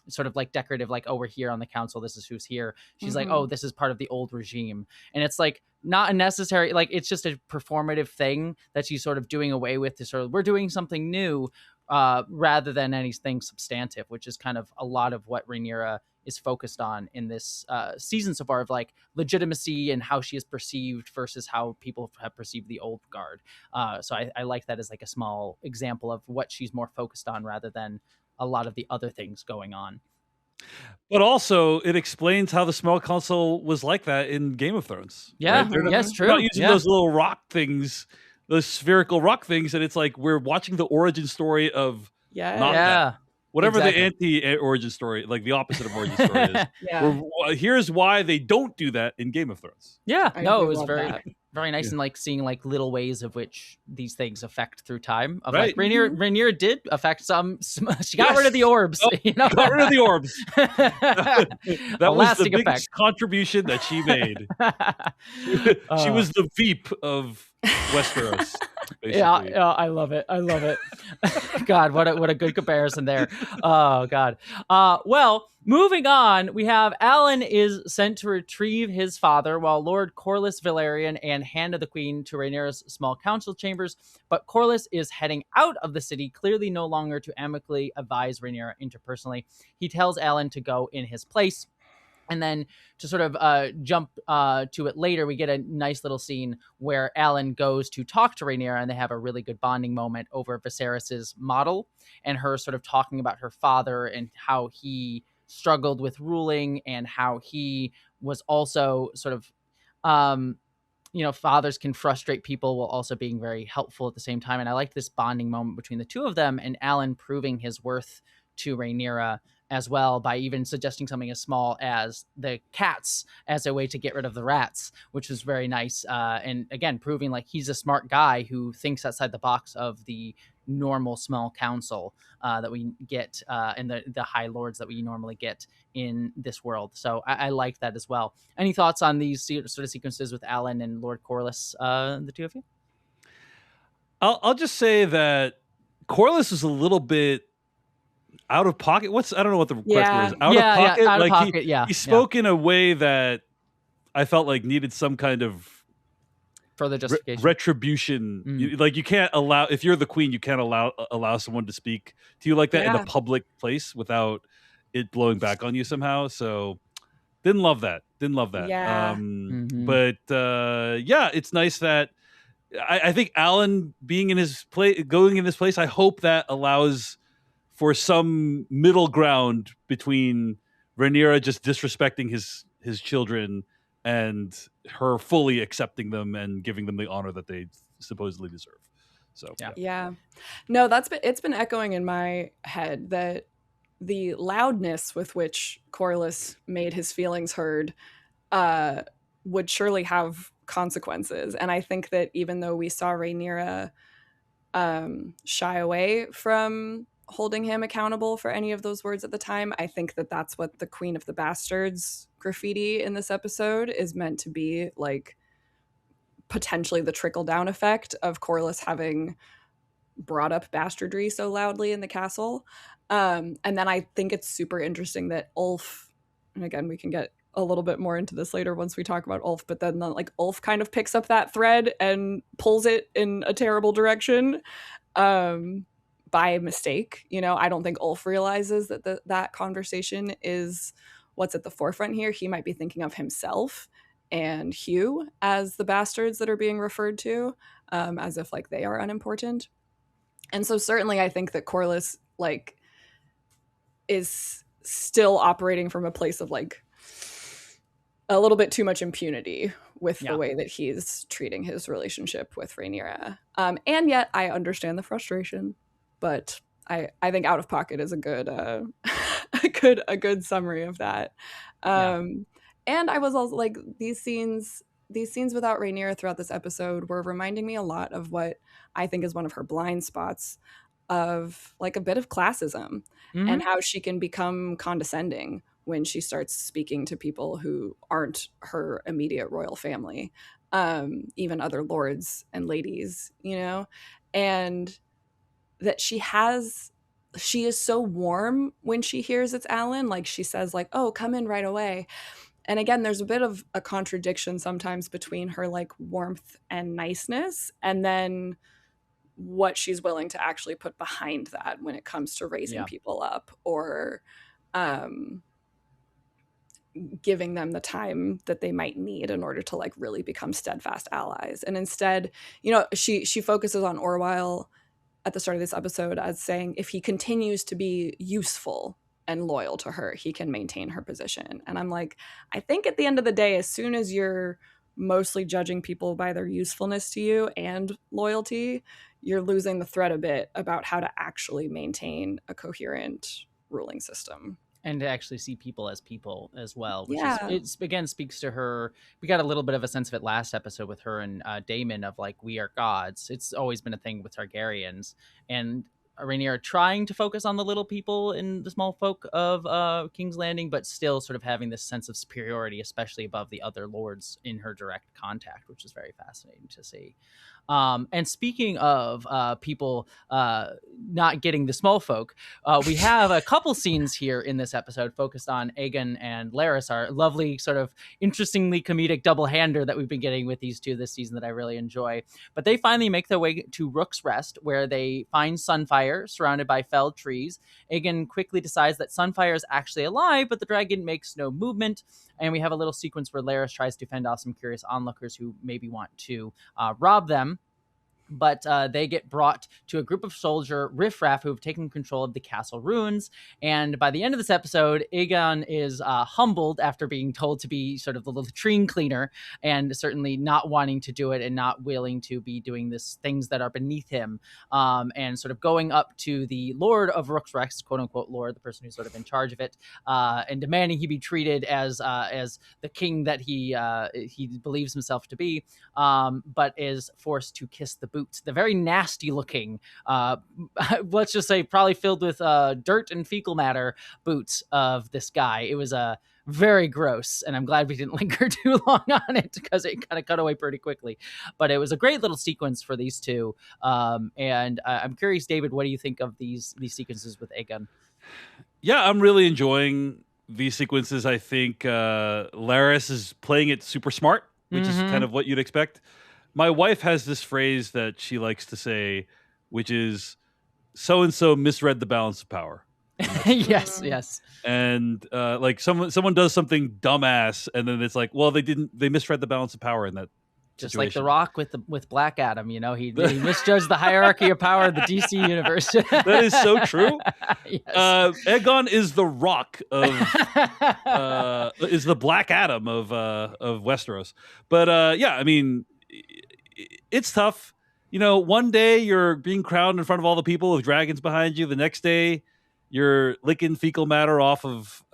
sort of like decorative, like, oh, we're here on the council, this is who's here. She's like, oh, this is part of the old regime. And it's like not a necessary, like, it's just a performative thing that she's sort of doing away with to sort of, we're doing something new, rather than anything substantive, which is kind of a lot of what Rhaenyra is focused on in this season so far, of like legitimacy and how she is perceived versus how people have perceived the old guard. So I like that as like a small example of what she's more focused on rather than a lot of the other things going on. But also, it explains how the small council was like that in Game of Thrones. Yeah, right? yes, true. They're not using those little rock things, those spherical rock things, and it's like we're watching the origin story of whatever exactly. The anti-origin story, like the opposite of origin story is. Here's why they don't do that in Game of Thrones. Yeah, no, it was very nice, and like seeing like little ways of which these things affect through time. Of like Rhaenyra did affect some. She got rid of the orbs. You know? Got rid of the orbs. That was the biggest contribution that she made. She was the Veep of Westeros. Basically. Yeah, I love it. God, what a good comparison there. Oh God. Well, moving on, we have Alan is sent to retrieve his father, while Lord Corlys Velaryon and Hand of the Queen to Rhaenyra's small council chambers. But Corlys is heading out of the city, clearly no longer to amicably advise Rhaenyra interpersonally. He tells Alan to go in his place. And then to sort of jump to it later, we get a nice little scene where Alan goes to talk to Rhaenyra, and they have a really good bonding moment over Viserys's model and her sort of talking about her father and how he struggled with ruling and how he was also sort of fathers can frustrate people while also being very helpful at the same time. And I liked this bonding moment between the two of them, and Alan proving his worth to Rhaenyra as well by even suggesting something as small as the cats as a way to get rid of the rats, which was very nice. And again, proving like he's a smart guy who thinks outside the box of the normal small council that we get and the high lords that we normally get in this world. So I like that as well. Any thoughts on these sort of sequences with Alan and Lord Corlys, the two of you? I'll just say that Corlys is a little bit out of pocket. I don't know what the correct word is. Out of pocket. Out of like pocket. He spoke in a way that I felt like needed some kind of further justification, retribution. Like you can't allow, if you're the queen, you can't allow someone to speak to you like that in a public place without it blowing back on you somehow. So didn't love that. Yeah. But it's nice that I think Alan being in his place, going in this place, I hope that allows for some middle ground between Rhaenyra just disrespecting his children and her fully accepting them and giving them the honor that they supposedly deserve. So yeah. No, it's been echoing in my head that the loudness with which Corlys made his feelings heard would surely have consequences. And I think that even though we saw Rhaenyra shy away from holding him accountable for any of those words at the time, I think that that's what the Queen of the Bastards graffiti in this episode is meant to be, like potentially the trickle-down effect of Corlys having brought up bastardry so loudly in the castle. And then I think it's super interesting that Ulf, and again, we can get a little bit more into this later once we talk about Ulf, but then like Ulf kind of picks up that thread and pulls it in a terrible direction by mistake. I don't think Ulf realizes that that conversation is what's at the forefront here. He might be thinking of himself and Hugh as the bastards that are being referred to, as if like they are unimportant. And so certainly I think that Corlys like is still operating from a place of like a little bit too much impunity with the way that he's treating his relationship with Rhaenyra. And yet I understand the frustration, but I think out of pocket is a good a good summary of that. And I was also like, these scenes without Rhaenyra throughout this episode were reminding me a lot of what I think is one of her blind spots of like a bit of classism and how she can become condescending when she starts speaking to people who aren't her immediate royal family, even other lords and ladies, and that she is so warm when she hears it's Alan. Like she says like, oh, come in right away. And again, there's a bit of a contradiction sometimes between her like warmth and niceness and then what she's willing to actually put behind that when it comes to raising people up or giving them the time that they might need in order to like really become steadfast allies. And instead, she focuses on Orwyle at the start of this episode as saying if he continues to be useful and loyal to her, he can maintain her position. And I'm like, I think at the end of the day, as soon as you're mostly judging people by their usefulness to you and loyalty, you're losing the thread a bit about how to actually maintain a coherent ruling system. And to actually see people as well, which is, it again speaks to her. We got a little bit of a sense of it last episode with her and Daemon of like, we are gods. It's always been a thing with Targaryens, and Rhaenyra trying to focus on the little people and the small folk of King's Landing, but still sort of having this sense of superiority, especially above the other lords in her direct contact, which is very fascinating to see. And speaking of people not getting the small folk, we have a couple scenes here in this episode focused on Aegon and Larys, our lovely sort of interestingly comedic double-hander that we've been getting with these two this season that I really enjoy. But they finally make their way to Rook's Rest, where they find Sunfyre surrounded by felled trees. Aegon quickly decides that Sunfyre is actually alive, but the dragon makes no movement. And we have a little sequence where Larys tries to fend off some curious onlookers who maybe want to rob them. But they get brought to a group of soldier riffraff who have taken control of the castle ruins. And by the end of this episode, Aegon is humbled after being told to be sort of the latrine cleaner, and certainly not wanting to do it and not willing to be doing this things that are beneath him. And sort of going up to the Lord of Rook's Rest, quote unquote Lord, the person who's sort of in charge of it, and demanding he be treated as the king that he believes himself to be, but is forced to kiss the boots, the very nasty looking, let's just say probably filled with dirt and fecal matter boots of this guy. It was very gross, and I'm glad we didn't linger too long on it because it kind of cut away pretty quickly. But it was a great little sequence for these two, and I'm curious, David, what do you think of these sequences with Aegon? Yeah, I'm really enjoying these sequences. I think Laris is playing it super smart, which is kind of what you'd expect. My wife has this phrase that she likes to say, which is so-and-so misread the balance of power. yes. And like someone does something dumbass, and then it's like, well, they misread the balance of power in that just situation. like The Rock with Black Adam, he misjudged the hierarchy of power of the DC universe. That is so true. Yes. Aegon is the Rock of is the Black Adam of Westeros. But yeah, I mean, it's tough. One day you're being crowned in front of all the people with dragons behind you. The next day you're licking fecal matter off of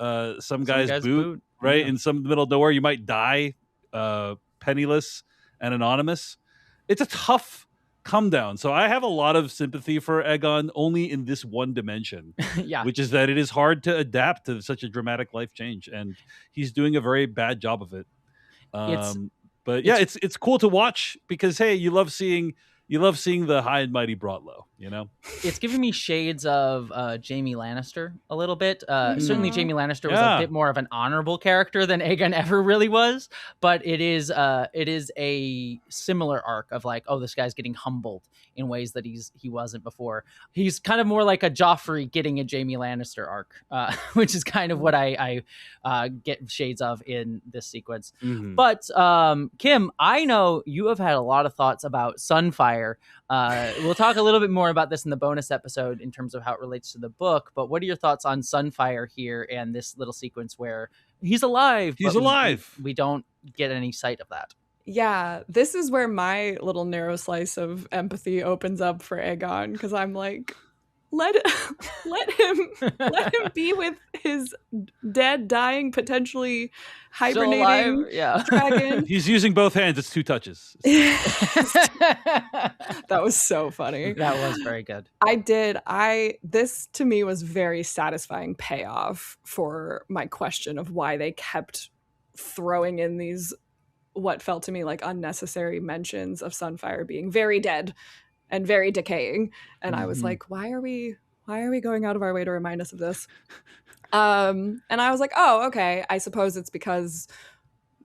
some guy's boot, right? Yeah. In the middle of nowhere, you might die penniless and anonymous. It's a tough come down. So I have a lot of sympathy for Aegon only in this one dimension, Yeah. which is that it is hard to adapt to such a dramatic life change, and he's doing a very bad job of it. But yeah, it's cool to watch because, hey, you love seeing the high and mighty brought low, It's giving me shades of Jaime Lannister a little bit. Certainly Jaime Lannister was a bit more of an honorable character than Aegon ever really was, but it is a similar arc of like, oh, this guy's getting humbled in ways that he wasn't before. He's kind of more like a Joffrey getting a Jaime Lannister arc, which is kind of what I get shades of in this sequence. Mm-hmm. But Kim, I know you have had a lot of thoughts about Sunfyre. We'll talk a little bit more about this in the bonus episode in terms of how it relates to the book, but what are your thoughts on Sunfyre here and this little sequence where he's alive? We don't get any sight of that. Yeah, this is where my little narrow slice of empathy opens up for Aegon, because I'm like, let him be with his dead, dying, potentially hibernating dragon. He's using both hands. It's 2 touches. That was so funny. That was very good. This to me was very satisfying payoff for my question of why they kept throwing in these what felt to me like unnecessary mentions of Sunfyre being very dead and very decaying. And I was like, why are we going out of our way to remind us of this? And I was like, oh, okay. I suppose it's because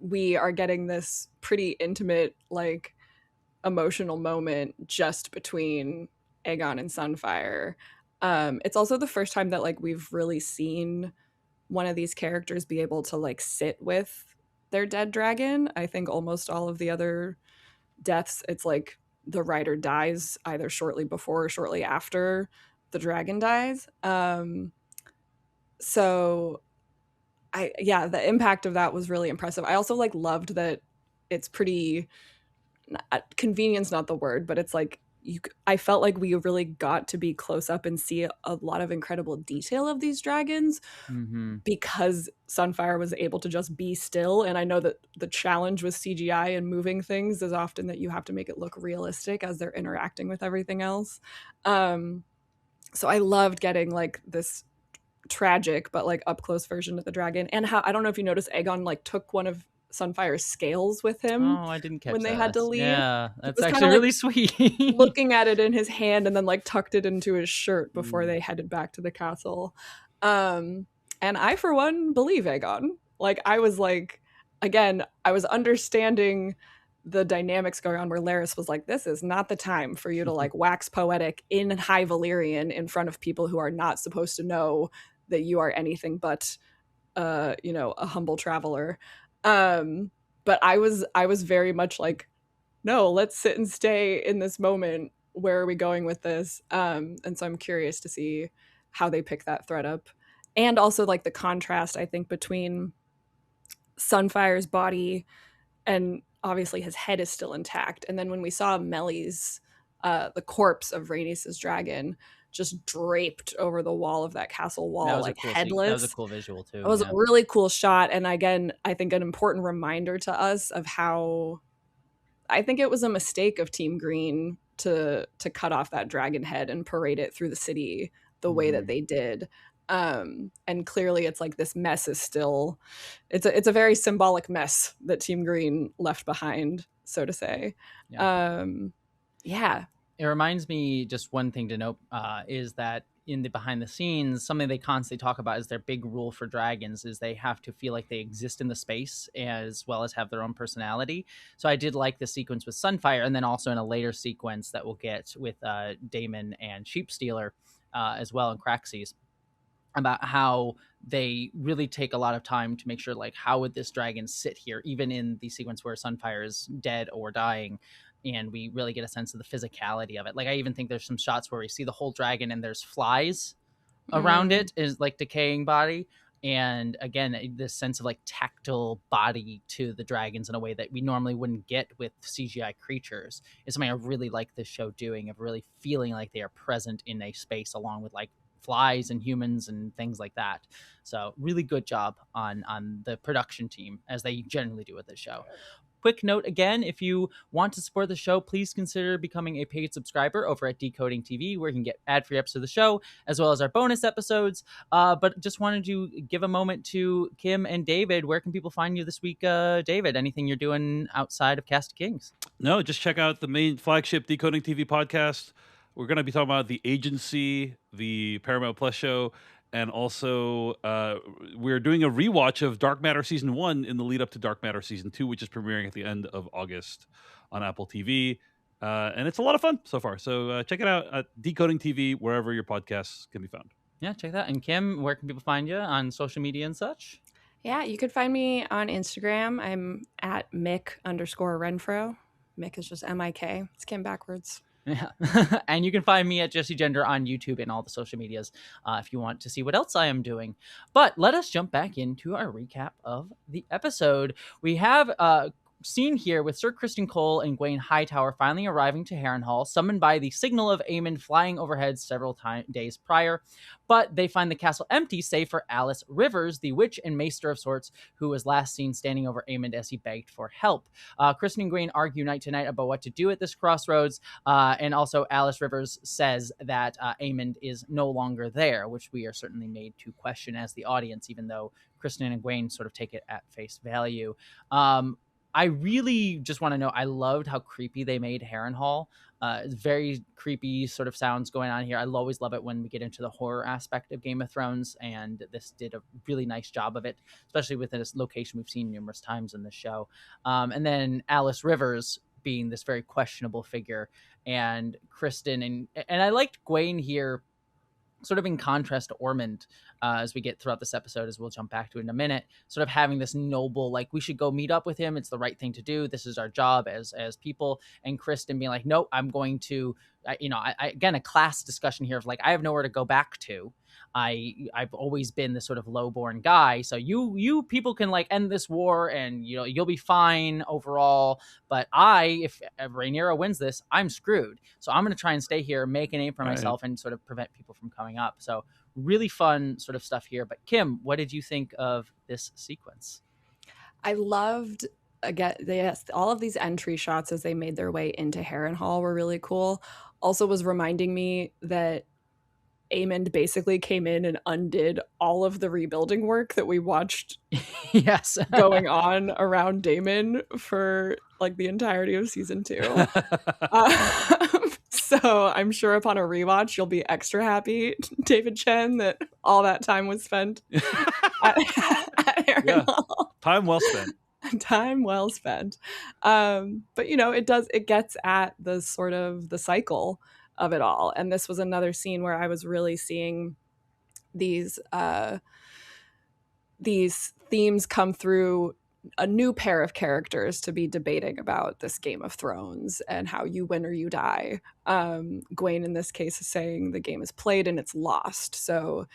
we are getting this pretty intimate, like, emotional moment just between Aegon and Sunfyre. It's also the first time that, like, we've really seen one of these characters be able to, like, sit with their dead dragon. I think almost all of the other deaths, it's like the writer dies either shortly before or shortly after the dragon dies. So the impact of that was really impressive. I also like loved that it's pretty convenience, not the word, but it's like I felt like we really got to be close up and see a lot of incredible detail of these dragons because Sunfyre was able to just be still. And I know that the challenge with CGI and moving things is often that you have to make it look realistic as they're interacting with everything else. So I loved getting like this tragic but like up close version of the dragon. And how, I don't know if you noticed, Aegon like took one of Sunfire's scales with him. Oh, I didn't catch when they had to leave. Yeah, that's actually really sweet. Looking at it in his hand and then like tucked it into his shirt before they headed back to the castle. And I, for one, believe Aegon. Like, I was like, again, I was understanding the dynamics going on where Laris was like, this is not the time for you to like wax poetic in High Valyrian in front of people who are not supposed to know that you are anything but a humble traveler. But I was very much like, no, let's sit and stay in this moment. Where are we going with this? And so I'm curious to see how they pick that thread up. And also like the contrast, I think, between Sunfyre's body and obviously his head is still intact. And then when we saw Melly's, the corpse of Rhaenys' dragon just draped over the wall of that castle wall, That was like a cool headless. That was a cool visual too. It was yeah. a really cool shot. And again, I think an important reminder to us of how I think it was a mistake of Team Green to cut off that dragon head and parade it through the city the way that they did. And clearly it's like this mess is still, it's a very symbolic mess that Team Green left behind, so to say. Yeah. It reminds me, just one thing to note is that in the behind the scenes, something they constantly talk about is their big rule for dragons is they have to feel like they exist in the space as well as have their own personality. So I did like the sequence with Sunfyre, and then also in a later sequence that we'll get with Daemon and Sheepstealer as well, and Craxes, about how they really take a lot of time to make sure, like, how would this dragon sit here, even in the sequence where Sunfyre is dead or dying. And we really get a sense of the physicality of it. Like, I even think there's some shots where we see the whole dragon and there's flies around it, is like decaying body. And again, this sense of like tactile body to the dragons in a way that we normally wouldn't get with CGI creatures is something I really like this show doing, of really feeling like they are present in a space along with like flies and humans and things like that. So really good job on the production team, as they generally do with this show. Quick note again, if you want to support the show, please consider becoming a paid subscriber over at Decoding TV, where you can get ad-free episodes of the show, as well as our bonus episodes. But just wanted to give a moment to Kim and David. Where can people find you this week, David? Anything you're doing outside of Cast of Kings? No, just check out the main flagship Decoding TV podcast. We're going to be talking about The Agency, the Paramount Plus show, and also we're doing a rewatch of Dark Matter Season 1 in the lead up to Dark Matter Season 2, which is premiering at the end of August on Apple TV. And it's a lot of fun so far. So check it out at Decoding TV, wherever your podcasts can be found. Yeah, check that. And Kim, where can people find you on social media and such? Yeah, you could find me on Instagram. I'm at Mick_Renfro. Mick is just M-I-K. It's Kim backwards. Yeah. And you can find me at Jesse Gender on YouTube and all the social medias if you want to see what else I am doing. But let us jump back into our recap of the episode. We have scene here with Sir Criston Cole and Ormund Hightower finally arriving to Harrenhal, summoned by the signal of Aemond flying overhead several days prior. But they find the castle empty, save for Alice Rivers, the witch and maester of sorts, who was last seen standing over Aemond as he begged for help. Criston and Gwaine argue night to night about what to do at this crossroads, and also Alice Rivers says that Aemond is no longer there, which we are certainly made to question as the audience, even though Criston and Gwaine sort of take it at face value. I really just want to know, I loved how creepy they made Harrenhal. It's very creepy sort of sounds going on here. I always love it when we get into the horror aspect of Game of Thrones, and this did a really nice job of it, especially within this location we've seen numerous times in the show. And then Alice Rivers being this very questionable figure, and Criston, and I liked Gwaine here, sort of in contrast to Ormund, as we get throughout this episode, as we'll jump back to it in a minute, sort of having this noble, like, we should go meet up with him. It's the right thing to do. This is our job as people. And Criston being like, nope, I'm going to, again, a class discussion here of like, I have nowhere to go back to. I've always been this sort of lowborn guy. So you people can like end this war and you'll be fine overall. But if Rhaenyra wins this, I'm screwed. So I'm going to try and stay here, make a name for myself, and sort of prevent people from coming up. So really fun sort of stuff here. But Kim, what did you think of this sequence? I loved, again, all of these entry shots as they made their way into Harrenhal were really cool. Also was reminding me that Aemond basically came in and undid all of the rebuilding work that we watched yes going on around Daemon for like the entirety of season 2. So I'm sure upon a rewatch you'll be extra happy, David Chen, that all that time was spent at Harrenhal. Yeah. Time well spent. Time well spent. But it gets at the sort of the cycle of it all. And this was another scene where I was really seeing these themes come through a new pair of characters to be debating about this Game of Thrones and how you win or you die. Gwaine in this case is saying the game is played and it's lost. So,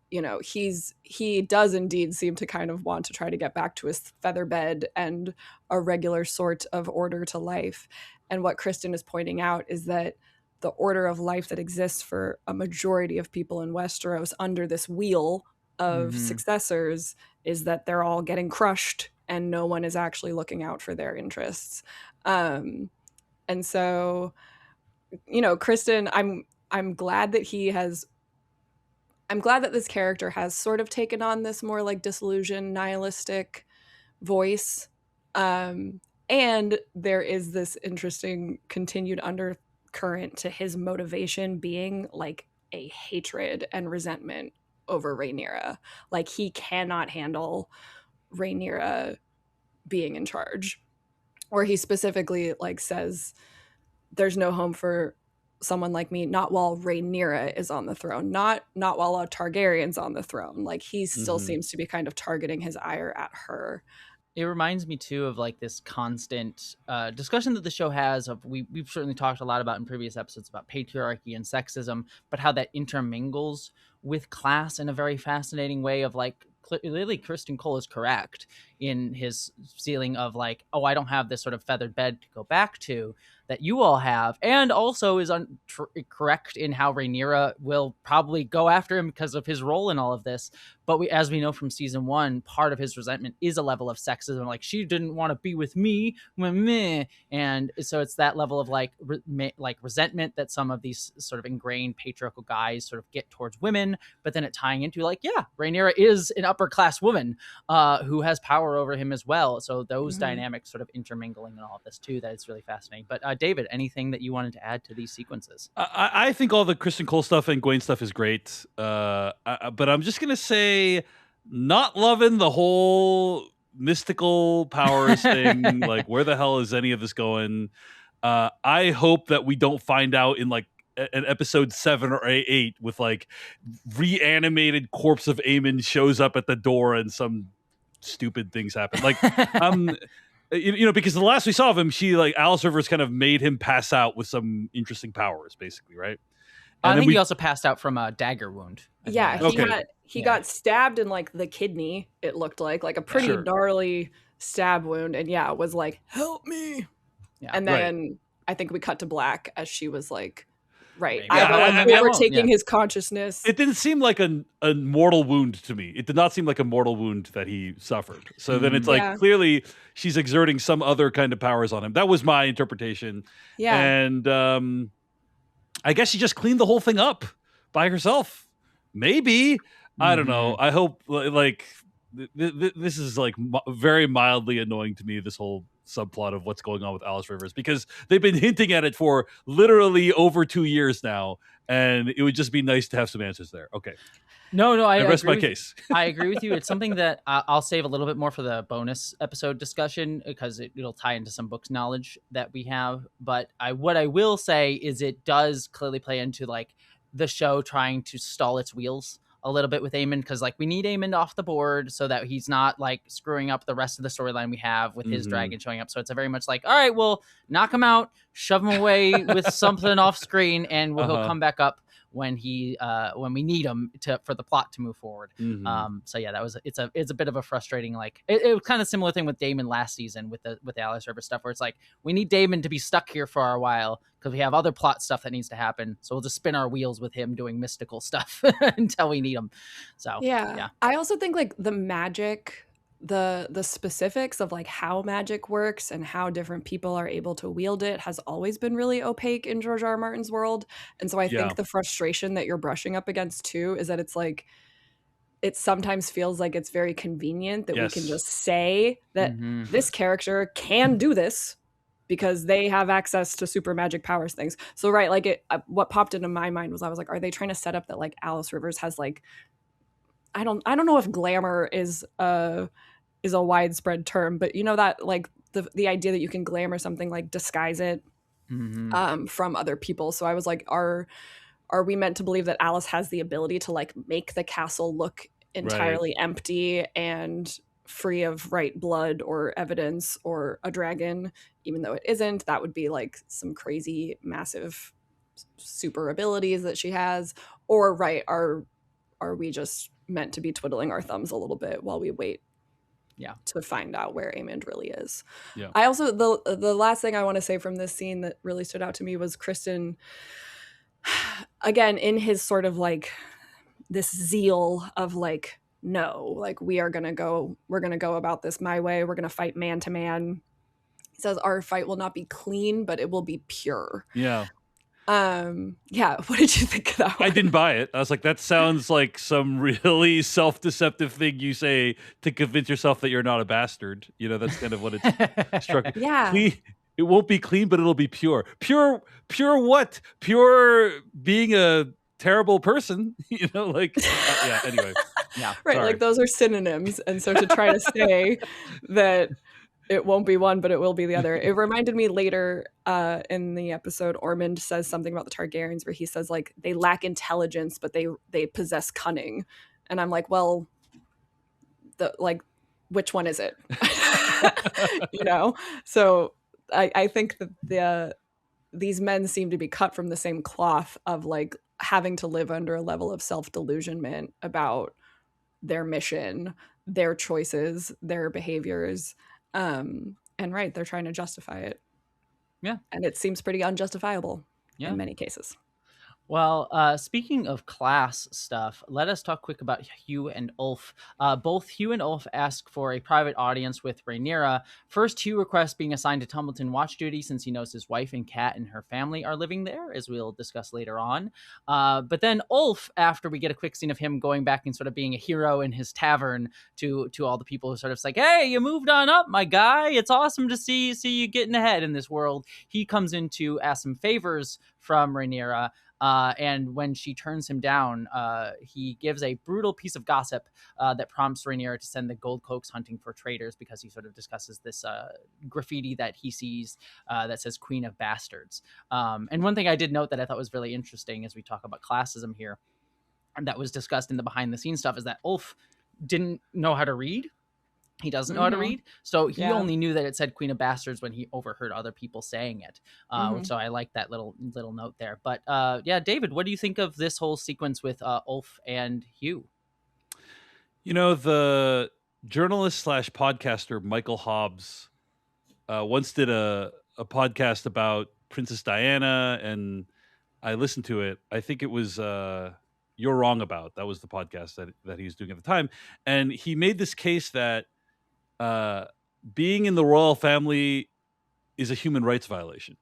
you know, he does indeed seem to kind of want to try to get back to his feather bed and a regular sort of order to life. And what Kristen is pointing out is that the order of life that exists for a majority of people in Westeros under this wheel of successors is that they're all getting crushed and no one is actually looking out for their interests. And so, you know, Kristen, I'm glad that this character has sort of taken on this more like disillusioned, nihilistic voice. And there is this interesting continued undercurrent to his motivation being like a hatred and resentment over Rhaenyra. Like he cannot handle Rhaenyra being in charge. Or he specifically like says, there's no home for someone like me, not while Rhaenyra is on the throne, not while a Targaryen's on the throne. Like he still seems to be kind of targeting his ire at her. It reminds me too of like this constant discussion that the show has of we've certainly talked a lot about in previous episodes about patriarchy and sexism, but how that intermingles with class in a very fascinating way of like clearly Kristen Cole is correct in his feeling of like, oh, I don't have this sort of feathered bed to go back to that you all have, and also is correct in how Rhaenyra will probably go after him because of his role in all of this. But as we know from season 1, part of his resentment is a level of sexism, like she didn't want to be with me, and so it's that level of like resentment that some of these sort of ingrained patriarchal guys sort of get towards women, but then it tying into like, yeah, Rhaenyra is an upper class woman who has power over him as well. So those dynamics sort of intermingling and all of this too, that is really fascinating. But David, anything that you wanted to add to these sequences? I think all the Kristen Cole stuff and Gwaine stuff is great. But I'm just going to say not loving the whole mystical powers thing. Like, where the hell is any of this going? I hope that we don't find out in like an episode 7 or 8 with like reanimated corpse of Aemon shows up at the door and some stupid things happen. Like, you know, because the last we saw of him, Alice Rivers kind of made him pass out with some interesting powers, basically, right? And I think he also passed out from a dagger wound. Yeah, he got stabbed in like the kidney. It looked like a pretty gnarly stab wound, and it was like, "Help me!" Yeah. And then I think we cut to black as she was like, "Right, I'm overtaking his consciousness." It didn't seem like a mortal wound to me. It did not seem like a mortal wound that he suffered. So then it's like clearly she's exerting some other kind of powers on him. That was my interpretation. Yeah, and I guess she just cleaned the whole thing up by herself. Maybe. I don't know. I hope like this is like very mildly annoying to me, this whole subplot of what's going on with Alice Rivers, because they've been hinting at it for literally over 2 years now, and it would just be nice to have some answers there. Okay. No, I rest my case. I agree with you. It's something that I'll save a little bit more for the bonus episode discussion because it'll tie into some books knowledge that we have. But what I will say is it does clearly play into like the show trying to stall its wheels a little bit with Aemon, because like we need Aemon off the board so that he's not like screwing up the rest of the storyline we have with his dragon showing up. So it's a very much like, all right, we'll knock him out, shove him away with something off screen, and he'll come back up when we need him for the plot to move forward. So yeah, it's a bit of a frustrating, like it was kind of similar thing with Daemon last season with the Alice River stuff, where it's like we need Daemon to be stuck here for a while because we have other plot stuff that needs to happen. So we'll just spin our wheels with him doing mystical stuff until we need him. So yeah. I also think like the magic, the specifics of like how magic works and how different people are able to wield it has always been really opaque in George R. R. Martin's world. And so I think the frustration that you're brushing up against too is that it's like it sometimes feels like it's very convenient that we can just say that this character can do this because they have access to super magic powers things. So like what popped into my mind was I was like, are they trying to set up that like Alice Rivers has like I don't know if glamour is a widespread term, but you know that like the idea that you can glamour something, like disguise it from other people. So I was like, are we meant to believe that Alice has the ability to like make the castle look entirely empty and free of blood or evidence or a dragon, even though it isn't. That would be like some crazy massive super abilities that she has. Or are we just meant to be twiddling our thumbs a little bit while we wait to find out where Aemond really is? Yeah. I also, the last thing I want to say from this scene that really stood out to me was Kristen, again, in his sort of like this zeal of like, no, like we're gonna go about this my way. We're gonna fight man to man. He says our fight will not be clean, but it will be pure. Yeah. What did you think of that one? I didn't buy it. I was like, that sounds like some really self-deceptive thing you say to convince yourself that you're not a bastard. You know, that's kind of what it's struck. Yeah. Clean, it won't be clean, but it'll be pure. Pure what? Pure being a terrible person. You know, like, yeah, anyway. Yeah. Right, Sorry. like those are synonyms. And so to try to say that it won't be one, but it will be the other. It reminded me later in the episode, Ormund says something about the Targaryens where he says like they lack intelligence, but they possess cunning. And I'm like, well, which one is it? You know? So I think that these men seem to be cut from the same cloth of like having to live under a level of self-delusionment about their mission, their choices, their behaviors. And they're trying to justify it. Yeah. And it seems pretty unjustifiable in many cases. Well, speaking of class stuff, let us talk quick about Hugh and Ulf. Both Hugh and Ulf ask for a private audience with Rhenyera. First, Hugh requests being assigned to Tumbleton watch duty since he knows his wife and cat and her family are living there, as we'll discuss later on. But then Ulf, after we get a quick scene of him going back and sort of being a hero in his tavern to all the people who sort of like, hey, you moved on up, my guy. It's awesome to see you getting ahead in this world. He comes in to ask some favors from Rhenyera. And when she turns him down, he gives a brutal piece of gossip that prompts Rhenyera to send the gold cloaks hunting for traitors, because he sort of discusses this graffiti that he sees that says Queen of Bastards. And one thing I did note that I thought was really interesting as we talk about classism here, and that was discussed in the behind the scenes stuff, is that Ulf didn't know how to read. He doesn't know how to read. So he only knew that it said Queen of Bastards when he overheard other people saying it. So I like that little note there. But David, what do you think of this whole sequence with Ulf and Hugh? You know, the journalist / podcaster Michael Hobbs once did a podcast about Princess Diana, and I listened to it. I think it was You're Wrong About. That was the podcast that he was doing at the time. And he made this case that being in the royal family is a human rights violation.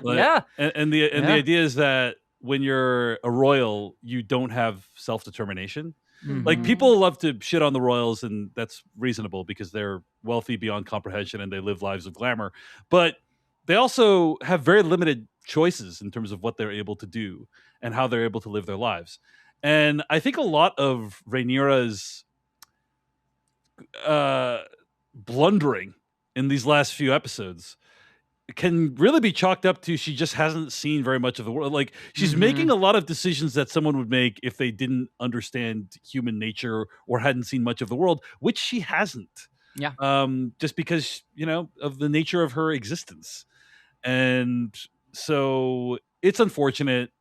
Yeah. And the idea is that when you're a royal, you don't have self-determination. Mm-hmm. Like, people love to shit on the royals, and that's reasonable because they're wealthy beyond comprehension and they live lives of glamour. But they also have very limited choices in terms of what they're able to do and how they're able to live their lives. And I think a lot of Rhaenyra's blundering in these last few episodes can really be chalked up to she just hasn't seen very much of the world. Like, she's making a lot of decisions that someone would make if they didn't understand human nature or hadn't seen much of the world, which she hasn't. Yeah. Just because, you know, of the nature of her existence. And so it's unfortunate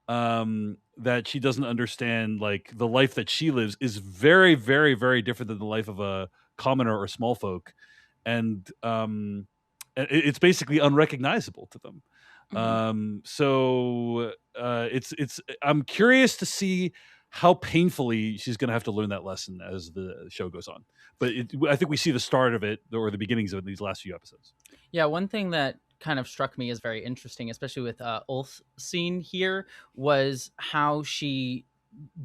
that she doesn't understand, like, the life that she lives is very, very, very different than the life of a commoner or small folk. And it's basically unrecognizable to them. It's I'm curious to see how painfully she's going to have to learn that lesson as the show goes on. But I think we see the start of it, or the beginnings of it, in these last few episodes. Yeah, one thing that kind of struck me as very interesting, especially with Ulf's scene here, was how she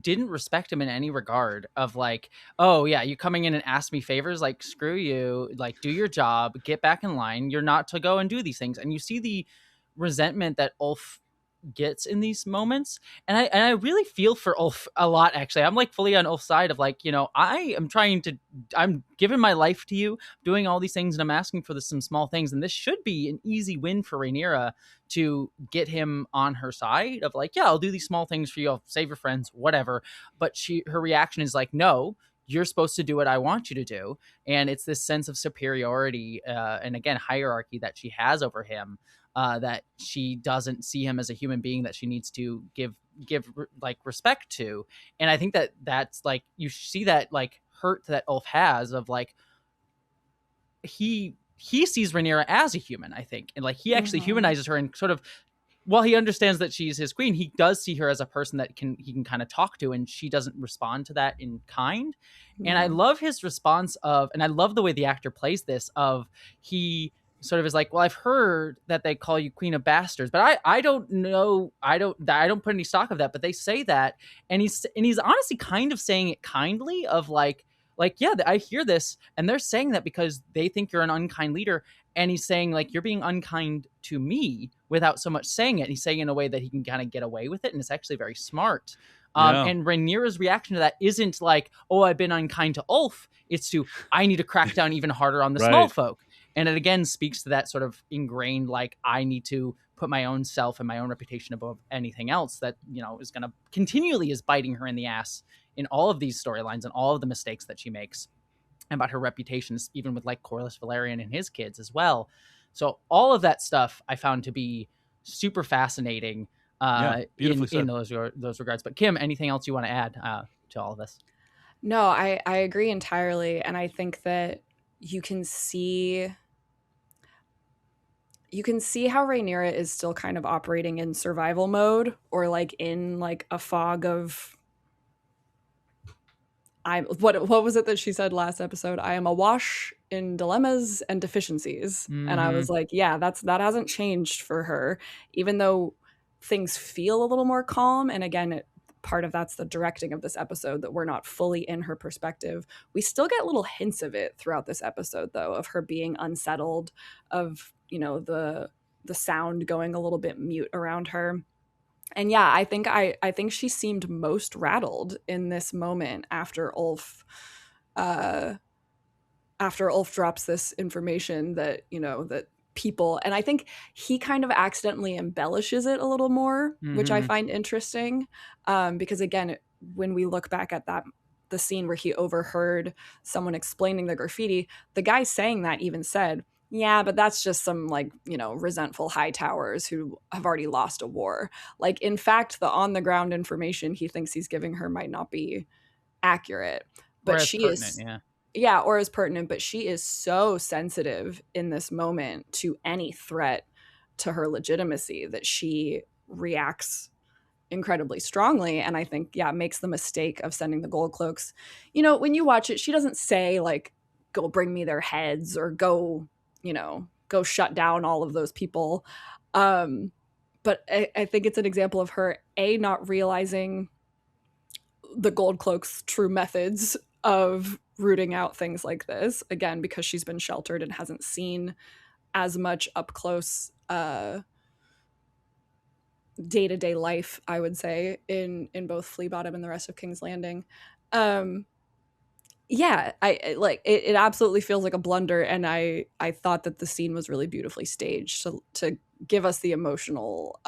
didn't respect him in any regard of like, oh yeah, you coming in and ask me favors, like, screw you, like, do your job, get back in line, you're not to go and do these things. And you see the resentment that Ulf gets in these moments, and I really feel for Ulf a lot, actually. I'm like fully on Ulf's side of like, you know, I'm giving my life to you, doing all these things, and I'm asking for some small things, and this should be an easy win for Rhaenyra to get him on her side of like, yeah, I'll do these small things for you, I'll save your friends, whatever. But her reaction is like, no, you're supposed to do what I want you to do. And it's this sense of superiority and again hierarchy that she has over him, that she doesn't see him as a human being that she needs to give like respect to. And I think that that's like, you see that like hurt that Ulf has of like, he sees Rhaenyra as a human, I think, and like he actually humanizes her and sort of, while he understands that she's his queen, he does see her as a person that he can kind of talk to, and she doesn't respond to that in kind. And I love his response of, and I love the way the actor plays this, of he sort of is like, well, I've heard that they call you Queen of Bastards, but I don't know, I don't put any stock of that, but they say that, and he's honestly kind of saying it kindly of like, yeah, I hear this, and they're saying that because they think you're an unkind leader. And he's saying, like, you're being unkind to me without so much saying it. And he's saying it in a way that he can kind of get away with it. And it's actually very smart. And Rhaenyra's reaction to that isn't like, oh, I've been unkind to Ulf. It's to, I need to crack down even harder on the small folk. And it again speaks to that sort of ingrained, like, I need to put my own self and my own reputation above anything else that, you know, is going to continually is biting her in the ass in all of these storylines and all of the mistakes that she makes. About her reputations, even with like Corlys Velaryon and his kids as well. So all of that stuff I found to be super fascinating in those regards. But Kim, anything else you want to add to all of this? No, I agree entirely. And I think that you can see how Rhaenyra is still kind of operating in survival mode, or like in like a fog of, what was it that she said last episode? I am awash in dilemmas and deficiencies. And I was like, yeah, that hasn't changed for her, even though things feel a little more calm. And again, part of that's the directing of this episode, that we're not fully in her perspective. We still get little hints of it throughout this episode, though, of her being unsettled, of, you know, the sound going a little bit mute around her. And yeah, I think she seemed most rattled in this moment after Ulf drops this information that, you know, that people, and I think he kind of accidentally embellishes it a little more, which I find interesting, because again, when we look back at the scene where he overheard someone explaining the graffiti, the guy saying that even said, yeah, but that's just some, like, you know, resentful Hightowers who have already lost a war. Like, in fact, the on the ground information he thinks he's giving her might not be accurate, but she is, or is pertinent, but she is so sensitive in this moment to any threat to her legitimacy that she reacts incredibly strongly. And I think, makes the mistake of sending the gold cloaks. You know, when you watch it, she doesn't say like, go bring me their heads, or go, you know, go shut down all of those people. But I think it's an example of her, not realizing the gold cloak's true methods of rooting out things like this, again, because she's been sheltered and hasn't seen as much up close day-to-day life, I would say, in both Flea Bottom and the rest of King's Landing. I like it. It absolutely feels like a blunder, and I thought that the scene was really beautifully staged to give us the emotional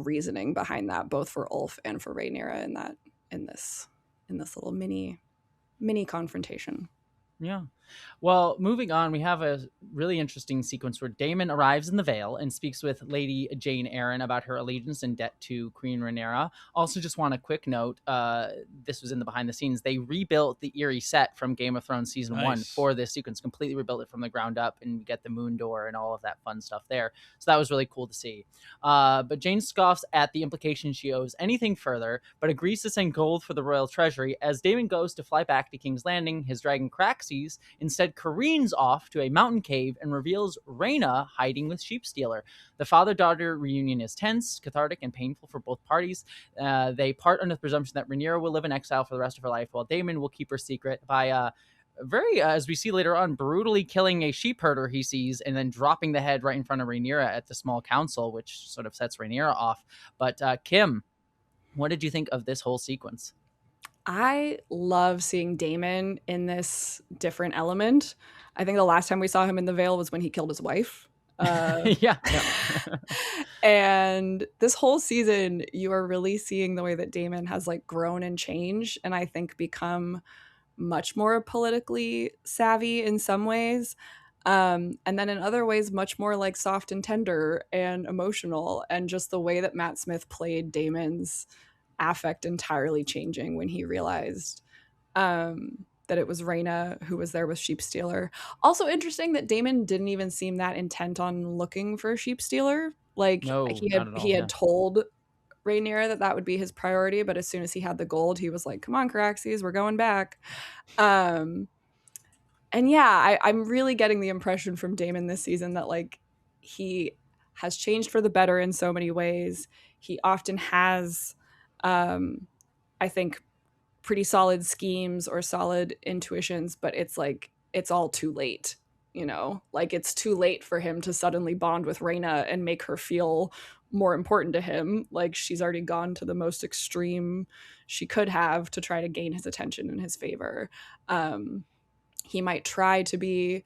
reasoning behind that, both for Ulf and for Rhaenyra in this little mini confrontation. Yeah. Well, moving on, we have a really interesting sequence where Daemon arrives in the Vale and speaks with Lady Jane Eyre about her allegiance and debt to Queen Rhaenyra. Also, just want a quick note, this was in the behind the scenes. They rebuilt the eerie set from Game of Thrones Season 1 for this sequence, completely rebuilt it from the ground up, and you get the moon door and all of that fun stuff there. So that was really cool to see. But Jane scoffs at the implication she owes anything further, but agrees to send gold for the royal treasury. As Daemon goes to fly back to King's Landing, his dragon Craxes instead careens off to a mountain cave and reveals Rhaena hiding with Sheepstealer. The father-daughter reunion is tense, cathartic, and painful for both parties. They part under the presumption that Rhaenyra will live in exile for the rest of her life, while Daemon will keep her secret by as we see later on, brutally killing a sheep herder he sees and then dropping the head right in front of Rhaenyra at the small council, which sort of sets Rhaenyra off. But Kim, what did you think of this whole sequence? I love seeing Daemon in this different element. I think the last time we saw him in the Vale was when he killed his wife. Yeah. And this whole season, you are really seeing the way that Daemon has like grown and changed, and I think become much more politically savvy in some ways. And then in other ways, much more like soft and tender and emotional. And just the way that Matt Smith played Damon's affect entirely changing when he realized that it was Rhaena who was there with Sheepstealer. Also interesting that Daemon didn't even seem that intent on looking for Sheepstealer. Like No, he not at all, had yeah. told Rhaenyra that would be his priority, but as soon as he had the gold, he was like, "Come on, Caraxes, we're going back." And yeah, I'm really getting the impression from Daemon this season that like he has changed for the better in so many ways. He often has, I think, pretty solid schemes or solid intuitions, but it's like it's all too late. You know, like it's too late for him to suddenly bond with Rhaena and make her feel more important to him. Like she's already gone to the most extreme she could have to try to gain his attention and his favor. He might try to be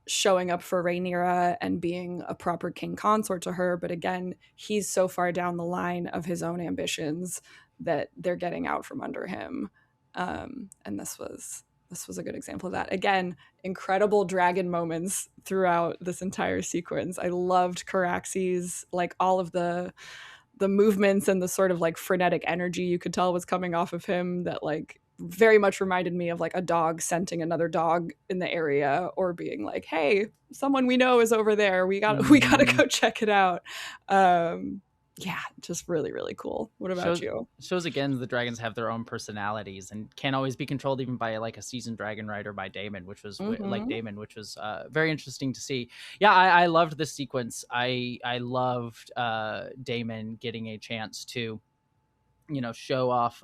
showing up for Rhaenyra and being a proper king consort to her, but again, he's so far down the line of his own ambitions that they're getting out from under him. And this was a good example of that. Again, incredible dragon moments throughout this entire sequence. I loved Caraxes, like all of the movements and the sort of like frenetic energy you could tell was coming off of him that like very much reminded me of like a dog scenting another dog in the area, or being like, "Hey, someone we know is over there. We got to go check it out." Yeah, just really, really cool. What about you? Shows again the dragons have their own personalities and can't always be controlled even by like a seasoned dragon rider by Daemon, which was which was very interesting to see. Yeah, I loved this sequence. I loved Daemon getting a chance to, you know, show off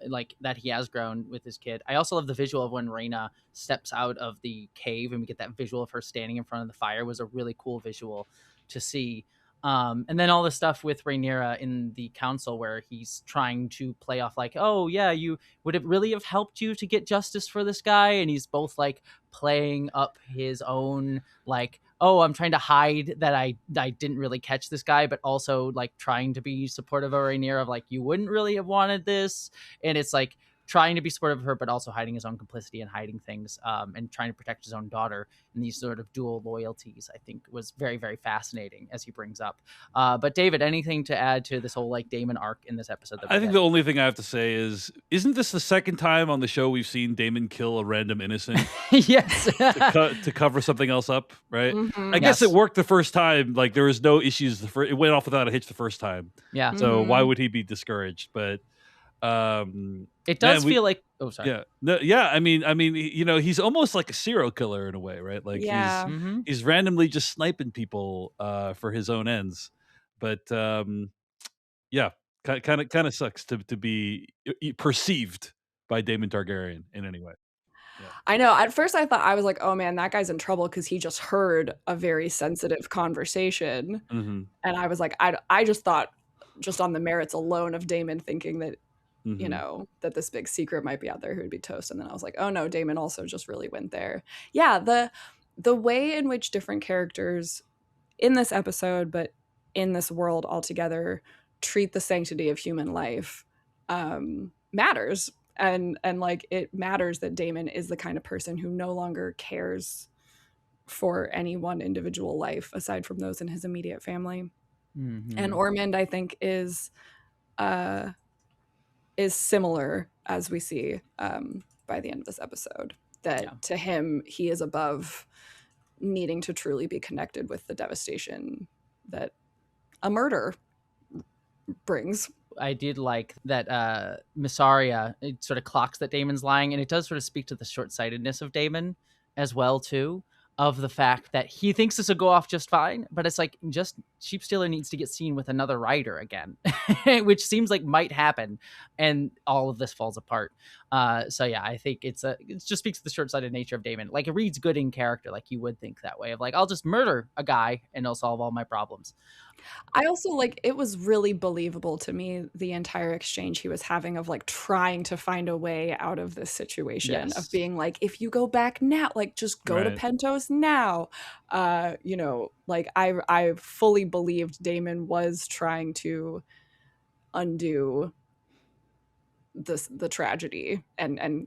like that he has grown with his kid. I also love the visual of when Rhaena steps out of the cave and we get that visual of her standing in front of the fire. Was a really cool visual to see. And then all the stuff with Rhaenyra in the council where he's trying to play off like, "Oh yeah, you would it really have helped you to get justice for this guy?" And he's both like playing up his own like, "Oh, I'm trying to hide that I didn't really catch this guy," but also like trying to be supportive of Rhaenyra of like, "You wouldn't really have wanted this." And it's like trying to be supportive of her, but also hiding his own complicity and hiding things, and trying to protect his own daughter. And these sort of dual loyalties, I think, was very, very fascinating as he brings up. But David, anything to add to this whole like Daemon arc in this episode? I think the only thing I have to say is, isn't this the second time on the show we've seen Daemon kill a random innocent? Yes. to cover something else up, right? I guess it worked the first time. Like there was no issues. It went off without a hitch the first time. Yeah. So why would he be discouraged? But it does feel like, oh sorry. Yeah. No, yeah. I mean, you know, he's almost like a serial killer in a way, right? Like he's randomly just sniping people for his own ends. But yeah, kind of sucks to be perceived by Daemon Targaryen in any way. Yeah. I know. At first I thought, I was like, "Oh man, that guy's in trouble," because he just heard a very sensitive conversation. And I was like, I just thought, just on the merits alone of Daemon thinking that, you know, that this big secret might be out there, who would be toast. And then I was like, oh no, Daemon also just really went there. Yeah, the way in which different characters in this episode, but in this world altogether, treat the sanctity of human life matters. And like it matters that Daemon is the kind of person who no longer cares for any one individual life aside from those in his immediate family. And Ormund, I think, is similar, as we see by the end of this episode, that to him, he is above needing to truly be connected with the devastation that a murder brings. I did like that Missaria, it sort of clocks that Daemon's lying, and it does sort of speak to the short-sightedness of Daemon as well, too, of the fact that he thinks this will go off just fine, but it's like, just Sheepstealer needs to get seen with another rider again, which seems like might happen, and all of this falls apart. So yeah, I think it just speaks to the short-sighted nature of Daemon. Like, it reads good in character, like you would think that way, of like, I'll just murder a guy and it'll solve all my problems. I also, like, it was really believable to me, the entire exchange he was having of like trying to find a way out of this situation, of being like, if you go back now, like just go to Pentos now, you know, Like I fully believed Daemon was trying to undo the tragedy and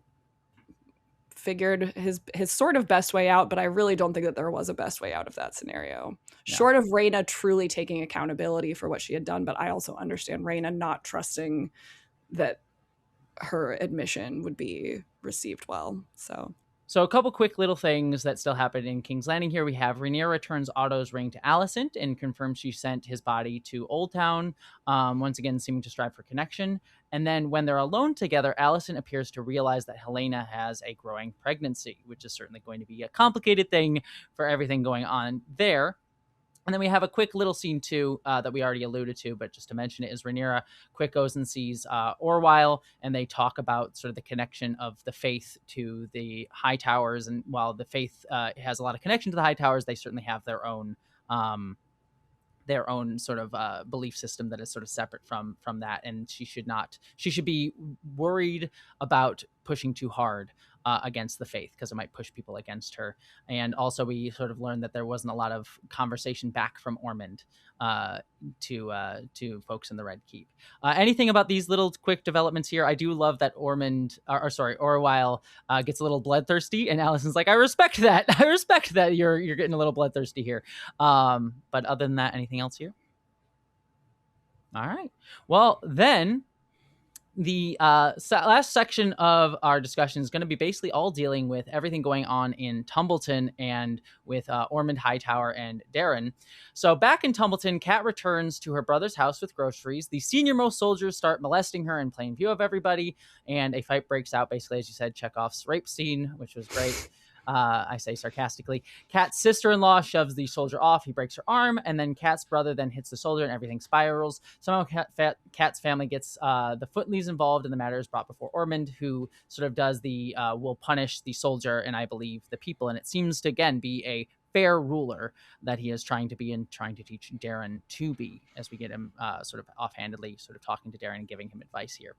figured his sort of best way out, but I really don't think that there was a best way out of that scenario. Yeah. Short of Rhaena truly taking accountability for what she had done, but I also understand Rhaena not trusting that her admission would be received well. So a couple quick little things that still happen in King's Landing here. We have Rhaenyra turns Otto's ring to Alicent and confirms she sent his body to Old Town, once again seeming to strive for connection. And then when they're alone together, Alicent appears to realize that Helena has a growing pregnancy, which is certainly going to be a complicated thing for everything going on there. And then we have a quick little scene too that we already alluded to, but just to mention it, is Rhaenyra quick goes and sees Orwyle, and they talk about sort of the connection of the faith to the Hightowers. And while the faith has a lot of connection to the Hightowers, they certainly have their own sort of belief system that is sort of separate from that. And she should be worried about pushing too hard against the faith, because it might push people against her. And also we sort of learned that there wasn't a lot of conversation back from Ormund to folks in the Red Keep. Anything about these little quick developments here? I do love that Orwyle gets a little bloodthirsty, and Alicent's like, I respect that. I respect that you're getting a little bloodthirsty here. But other than that, anything else here? All right. Well, then the last section of our discussion is going to be basically all dealing with everything going on in Tumbleton and with Ormund Hightower and Darren. So back in Tumbleton, Kat returns to her brother's house with groceries. The senior-most soldiers start molesting her in plain view of everybody, and a fight breaks out, basically, as you said, Chekhov's rape scene, which was great. I say sarcastically. Kat's sister-in-law shoves the soldier off. He breaks her arm, and then Kat's brother then hits the soldier, and everything spirals. Somehow Kat's family gets the Footleys involved, and the matter is brought before Ormund, who sort of does the will punish the soldier and I believe the people. And it seems to, again, be a fair ruler that he is trying to be and trying to teach Darren to be, as we get him sort of offhandedly sort of talking to Darren and giving him advice here.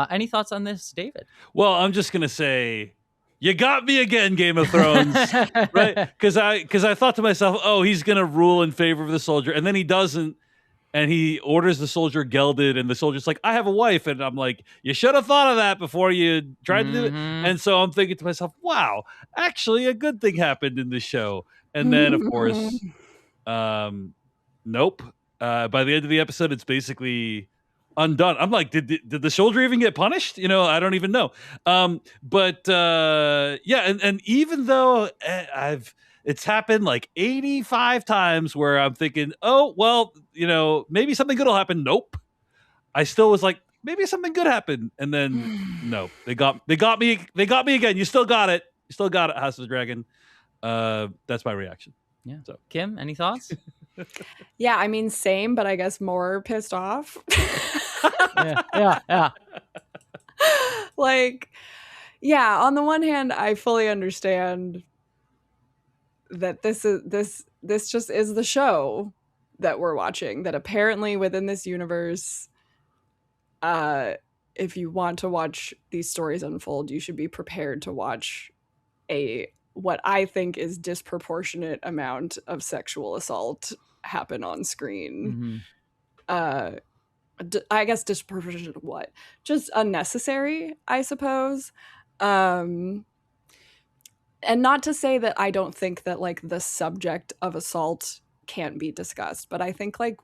Any thoughts on this, David? Well, I'm just going to say, you got me again, Game of Thrones, right? Because I thought to myself, oh, he's going to rule in favor of the soldier. And then he doesn't. And he orders the soldier gelded. And the soldier's like, I have a wife. And I'm like, you should have thought of that before you tried to do it. And so I'm thinking to myself, wow, actually a good thing happened in this show. And then, of course, nope. By the end of the episode, it's basically undone. I'm like, did the soldier even get punished? I don't even know. But and even though it's happened like 85 times where I'm thinking, oh well, maybe something good will happen. Nope. I still was like, maybe something good happened, and then no, they got me again. You still got it, House of the Dragon. That's my reaction. Yeah. So, Kim, any thoughts? Yeah, I mean, same, but I guess more pissed off. Yeah. Like, yeah, on the one hand, I fully understand that this just is the show that we're watching, that apparently within this universe, if you want to watch these stories unfold, you should be prepared to watch what I think is disproportionate amount of sexual assault happen on screen. I guess disproportionate what? Just unnecessary, I suppose. And not to say that I don't think that like the subject of assault can't be discussed, but I think like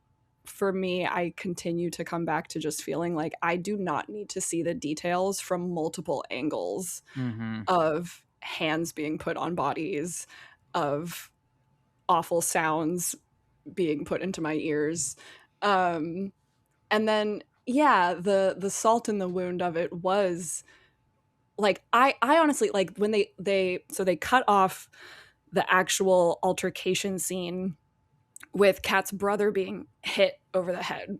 for me, I continue to come back to just feeling like I do not need to see the details from multiple angles of hands being put on bodies, of awful sounds being put into my ears. And then, yeah, the salt in the wound of it was like, I honestly, like when they cut off the actual altercation scene with Kat's brother being hit over the head.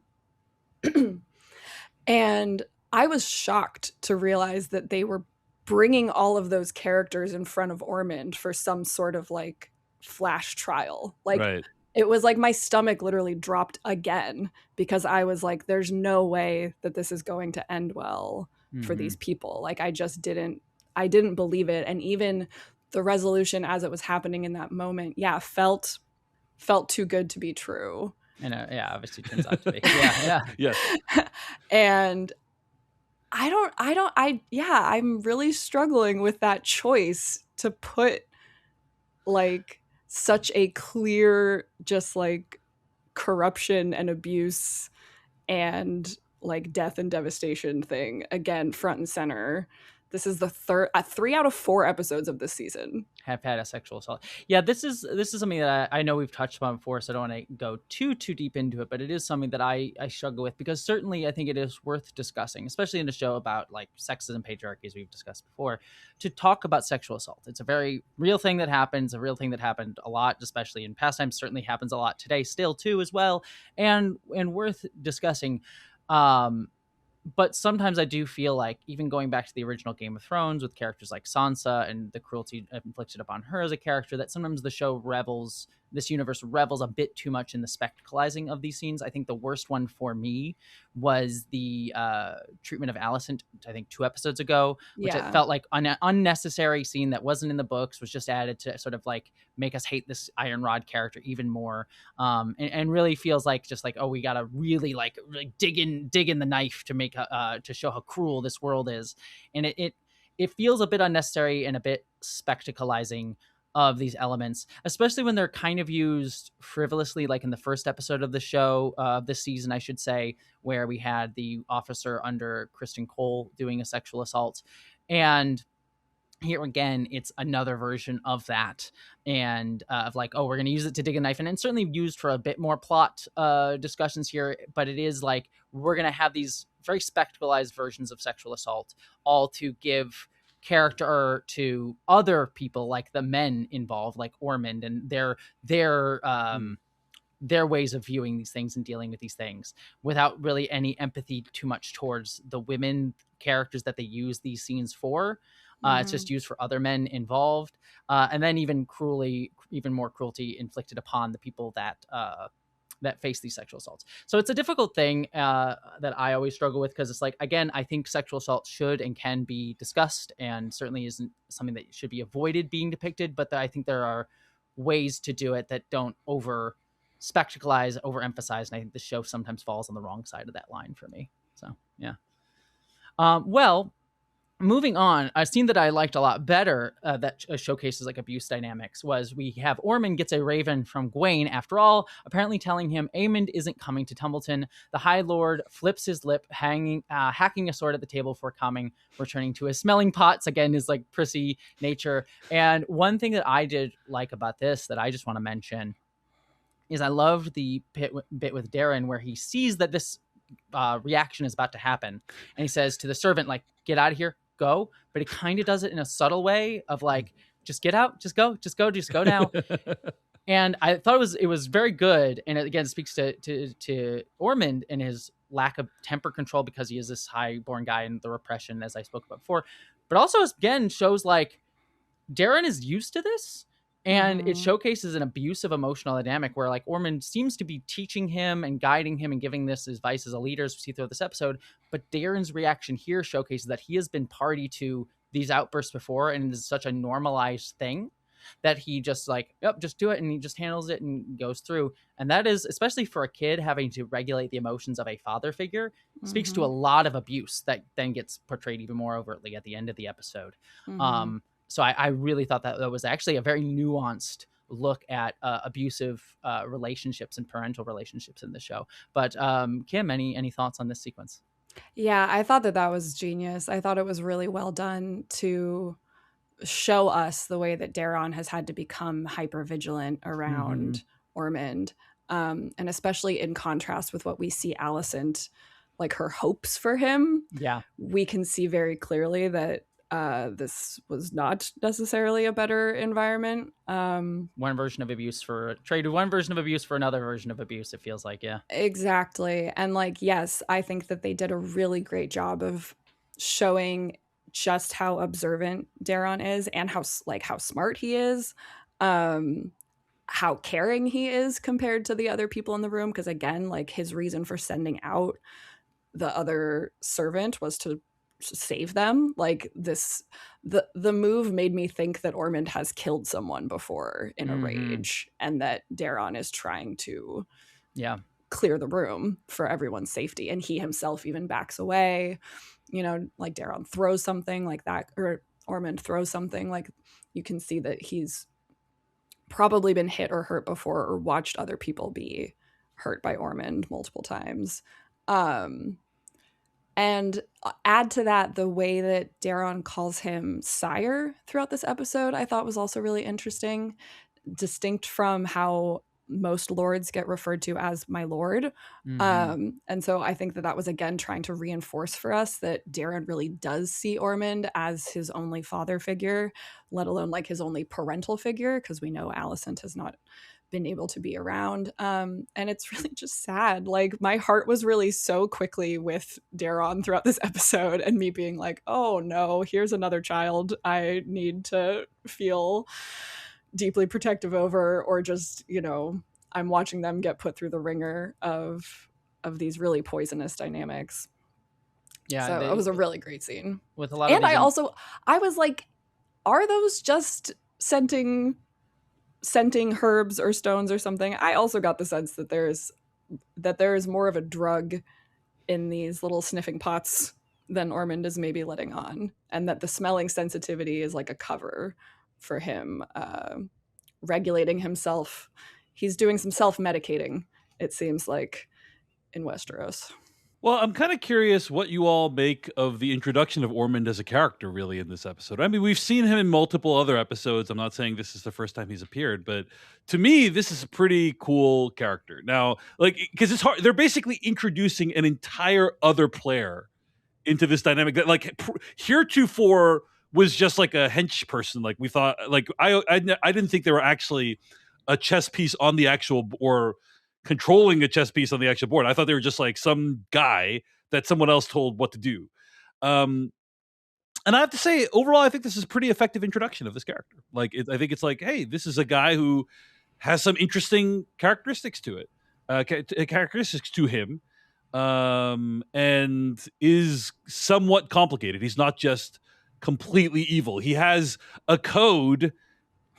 And I was shocked to realize that they were bringing all of those characters in front of Ormund for some sort of like flash trial. Like, right. It was like my stomach literally dropped again, because I was like, there's no way that this is going to end well for these people. Like, I didn't believe it. And even the resolution as it was happening in that moment, felt felt too good to be true. And yeah, obviously turns out to be. Yeah. Yes. And I'm really struggling with that choice to put like such a clear, just like corruption and abuse and like death and devastation thing again front and center. This is the 3 out of 4 episodes of this season Have had a sexual assault. Yeah, this is something that I know we've touched upon before, so I don't want to go too deep into it, but it is something that I struggle with, because certainly I think it is worth discussing, especially in a show about like sexism, patriarchy, as we've discussed before, to talk about sexual assault. It's a very real thing that happens, a real thing that happened a lot, especially in past times, certainly happens a lot today still too as well, and worth discussing. But sometimes I do feel like, even going back to the original Game of Thrones with characters like Sansa and the cruelty inflicted upon her as a character, that sometimes the show this universe revels a bit too much in the spectacleizing of these scenes. I think the worst one for me was the treatment of Alicent, I think 2 episodes ago, which it felt like an unnecessary scene that wasn't in the books, was just added to sort of like make us hate this Iron Rod character even more, and really feels like just like, oh, we gotta really like dig in the knife to make to show how cruel this world is, and it feels a bit unnecessary and a bit spectacleizing of these elements, especially when they're kind of used frivolously, like in the first episode of the show, this season, I should say, where we had the officer under Kristen Cole doing a sexual assault. And here again, it's another version of that, and of like, oh, we're going to use it to dig a knife, and it's certainly used for a bit more plot discussions here, but it is like, we're going to have these very spectacleized versions of sexual assault, all to give character to other people, like the men involved, like Ormund, and their ways of viewing these things and dealing with these things, without really any empathy too much towards the women characters that they use these scenes for. It's just used for other men involved, and then even more cruelty inflicted upon the people that face these sexual assaults. So it's a difficult thing that I always struggle with, because it's like, again, I think sexual assault should and can be discussed, and certainly isn't something that should be avoided being depicted, but I think there are ways to do it that don't over spectacleize, overemphasize, and I think the show sometimes falls on the wrong side of that line for me. So yeah. Well, moving on, a scene that I liked a lot better that showcases like abuse dynamics was, we have Ormund gets a raven from Gwaine, after all, apparently telling him Aemond isn't coming to Tumbleton. The High Lord flips his lip, hacking a sword at the table before coming, returning to his smelling pots, again, his like prissy nature. And one thing that I did like about this that I just want to mention is I loved the bit with Darren where he sees that this reaction is about to happen, and he says to the servant, like, get out of here, go. But he kind of does it in a subtle way of like, just get out, just go now. And I thought it was very good, and it again speaks to Ormund and his lack of temper control, because he is this high-born guy and the repression, as I spoke about before, but also again shows like Darren is used to this. And it showcases an abusive emotional dynamic where like Ormund seems to be teaching him and guiding him and giving this advice as a leader, as we see throughout this episode. But Darren's reaction here showcases that he has been party to these outbursts before, and it is such a normalized thing that he just like, yep, just do it. And he just handles it and goes through. And that is, especially for a kid, having to regulate the emotions of a father figure, speaks to a lot of abuse that then gets portrayed even more overtly at the end of the episode. So I really thought that was actually a very nuanced look at abusive relationships and parental relationships in the show. But Kim, any thoughts on this sequence? Yeah, I thought that was genius. I thought it was really well done to show us the way that Daron has had to become hyper vigilant around Ormund, and especially in contrast with what we see Alicent, like her hopes for him. Yeah, we can see very clearly that this was not necessarily a better environment. One version of abuse for traded one version of abuse for another version of abuse, it feels like. Yeah, exactly. And like, yes, I think that they did a really great job of showing just how observant Daron is, and how smart he is, how caring he is compared to the other people in the room. Because again, like, his reason for sending out the other servant was to save them. Like the move made me think that Ormund has killed someone before in a rage, and that Daron is trying to clear the room for everyone's safety, and he himself even backs away. Like Daron throws something like that, or Ormund throws something, like you can see that he's probably been hit or hurt before, or watched other people be hurt by Ormund multiple times. And add to that the way that Daron calls him sire throughout this episode, I thought was also really interesting, distinct from how most lords get referred to as my lord. And so I think that was, again, trying to reinforce for us that Daron really does see Ormund as his only father figure, let alone like his only parental figure, because we know Alicent has not been able to be around. And it's really just sad. Like, my heart was really so quickly with Daron throughout this episode, and me being like, oh no, here's another child I need to feel deeply protective over, or just, I'm watching them get put through the ringer of these really poisonous dynamics. So it was a really great scene with a lot of. And I was like, are those just scenting herbs or stones or something? I also got the sense that there is more of a drug in these little sniffing pots than Ormund is maybe letting on, and that the smelling sensitivity is like a cover for him regulating himself. He's doing some self-medicating, it seems like, in Westeros. Well, I'm kind of curious what you all make of the introduction of Ormund as a character, really, in this episode. I mean, we've seen him in multiple other episodes. I'm not saying this is the first time he's appeared, but to me, this is a pretty cool character. Now, like, because it's hard. They're basically introducing an entire other player into this dynamic that, like, heretofore was just like a hench person. Like, we thought, like, I didn't think they were actually a chess piece on the actual, or controlling a chess piece on the actual board. I thought they were just like some guy that someone else told what to do. And I have to say, overall, I think this is a pretty effective introduction of this character. Like, I think it's like, hey, this is a guy who has some interesting characteristics to it, characteristics to him, and is somewhat complicated. He's not just completely evil. He has a code.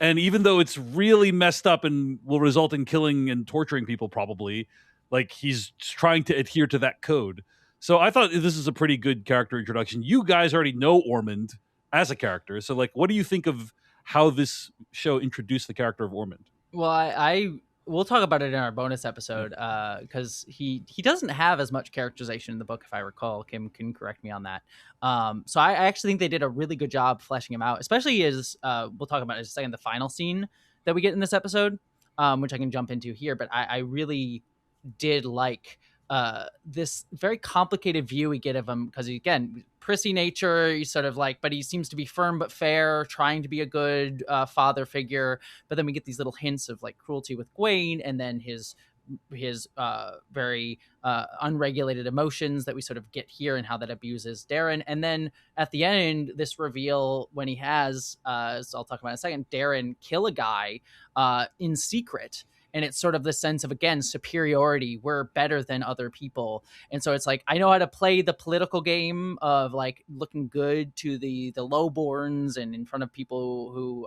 And even though it's really messed up and will result in killing and torturing people, probably, like, he's trying to adhere to that code. So I thought this is a pretty good character introduction. You guys already know Ormund as a character. So, like, what do you think of how this show introduced the character of Ormund? Well, we'll talk about it in our bonus episode, because he doesn't have as much characterization in the book, if I recall. Kim can correct me on that. So I actually think they did a really good job fleshing him out, especially as we'll talk about in a second, the final scene that we get in this episode, which I can jump into here. But I really did like this very complicated view we get of him, because, again, prissy nature, he's sort of like, but he seems to be firm but fair, trying to be a good father figure. But then we get these little hints of, like, cruelty with Gwaine, and then his very unregulated emotions that we sort of get here, and how that abuses Daron. And then at the end, this reveal when he has, as I'll talk about in a second, Daron kill a guy in secret. And it's sort of the sense of, again, superiority. We're better than other people. And so it's like, I know how to play the political game of, like, looking good to the lowborns and in front of people who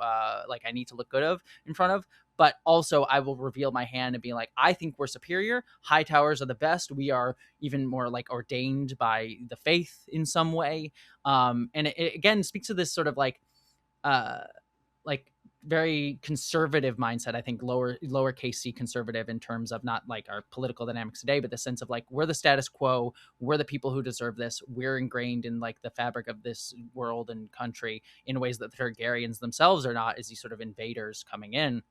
like I need to look good in front of. But also I will reveal my hand and be like, I think we're superior. Hightowers are the best. We are even more, like, ordained by the faith in some way. And it again speaks to this sort of like very conservative mindset. I think lowercase c conservative, in terms of not like our political dynamics today, but the sense of, like, we're the status quo, we're the people who deserve this, we're ingrained in, like, the fabric of this world and country in ways that the Targaryens themselves are not, as these sort of invaders coming in,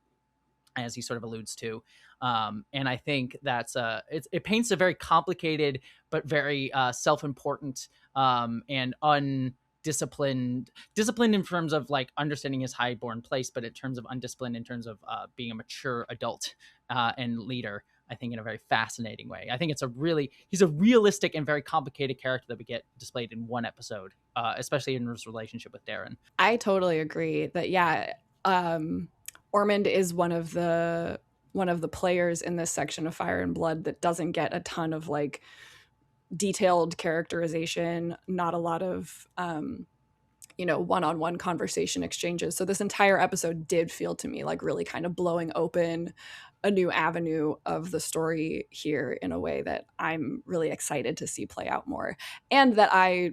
as he sort of alludes to. And I think that's it paints a very complicated but very self-important and undisciplined in terms of, like, understanding his highborn place, but in terms of undisciplined in terms of being a mature adult and leader, I think, in a very fascinating way. I think he's a realistic and very complicated character that we get displayed in one episode, especially in his relationship with Daron. I totally agree that, yeah, Ormund is one of the players in this section of Fire and Blood that doesn't get a ton of, like, detailed characterization, not a lot of one-on-one conversation exchanges. So this entire episode did feel to me like really kind of blowing open a new avenue of the story here in a way that I'm really excited to see play out more, and that I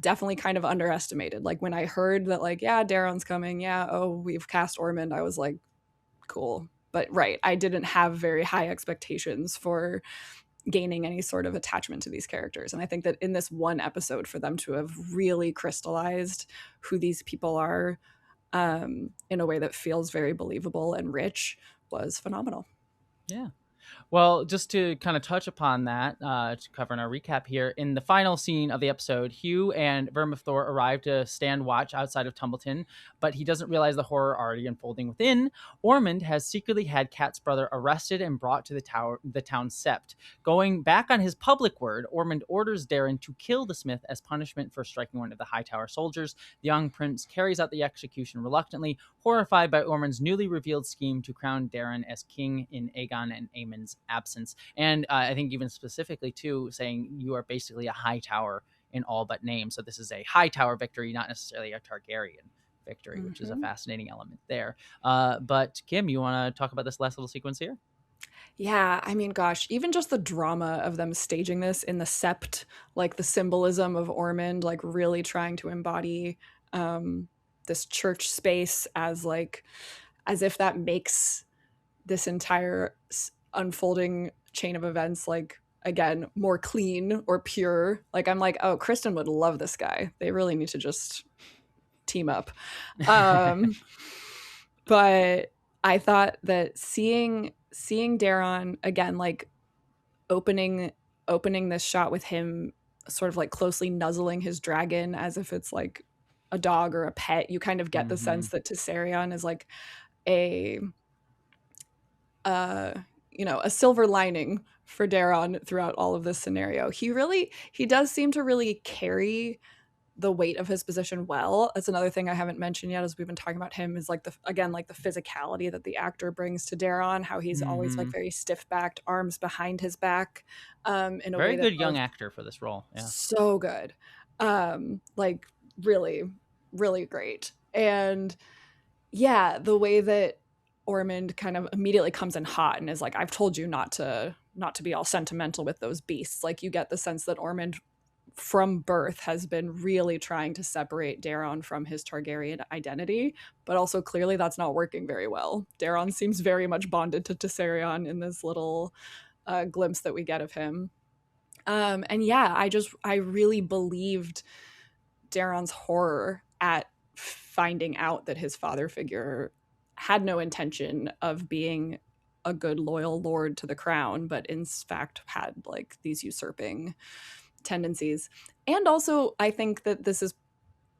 definitely kind of underestimated. Like when I heard that, like, yeah, Darren's coming, yeah, oh, we've cast Ormund, I was like, cool. But right, I didn't have very high expectations for gaining any sort of attachment to these characters. And I think that in this one episode, for them to have really crystallized who these people are in a way that feels very believable and rich was phenomenal. Yeah. Well, just to kind of touch upon that, to cover in our recap here, in the final scene of the episode, Hugh and Vermithor arrive to stand watch outside of Tumbleton, but he doesn't realize the horror already unfolding within. Ormund has secretly had Kat's brother arrested and brought to the town sept. Going back on his public word, Ormund orders Darren to kill the smith as punishment for striking one of the Hightower soldiers. The young prince carries out the execution reluctantly, horrified by Ormund's newly revealed scheme to crown Darren as king in Aegon and Aemon's absence. And I think even specifically too, saying you are basically a Hightower in all but name. So this is a Hightower victory, not necessarily a Targaryen victory, which is a fascinating element there. But Kim, you want to talk about this last little sequence here? Yeah, I mean, gosh, even just the drama of them staging this in the sept, like the symbolism of Ormund, like really trying to embody this church space as if that makes this entire unfolding chain of events, like, again, more clean or pure. Like, I'm like, oh, Kristen would love this guy. They really need to just team up. But I thought that seeing Darren again, like opening this shot with him sort of like closely nuzzling his dragon as if it's like a dog or a pet, you kind of get the sense that Tessarion is like a silver lining for Darren throughout all of this scenario. He does seem to really carry the weight of his position well. That's another thing I haven't mentioned yet, as we've been talking about him, is like the physicality that the actor brings to Darren, how he's always like very stiff-backed, arms behind his back, in a very way that good young actor for this role. Yeah, so good, like really, really great. And yeah, the way that Ormund kind of immediately comes in hot and is like, I've told you not to be all sentimental with those beasts. Like, you get the sense that Ormund from birth has been really trying to separate Darren from his Targaryen identity, but also clearly that's not working very well. Darren seems very much bonded to Tessarion in this little glimpse that we get of him. And yeah, I really believed Darren's horror at finding out that his father figure had no intention of being a good, loyal lord to the crown, but in fact had like these usurping tendencies. And also, I think that this is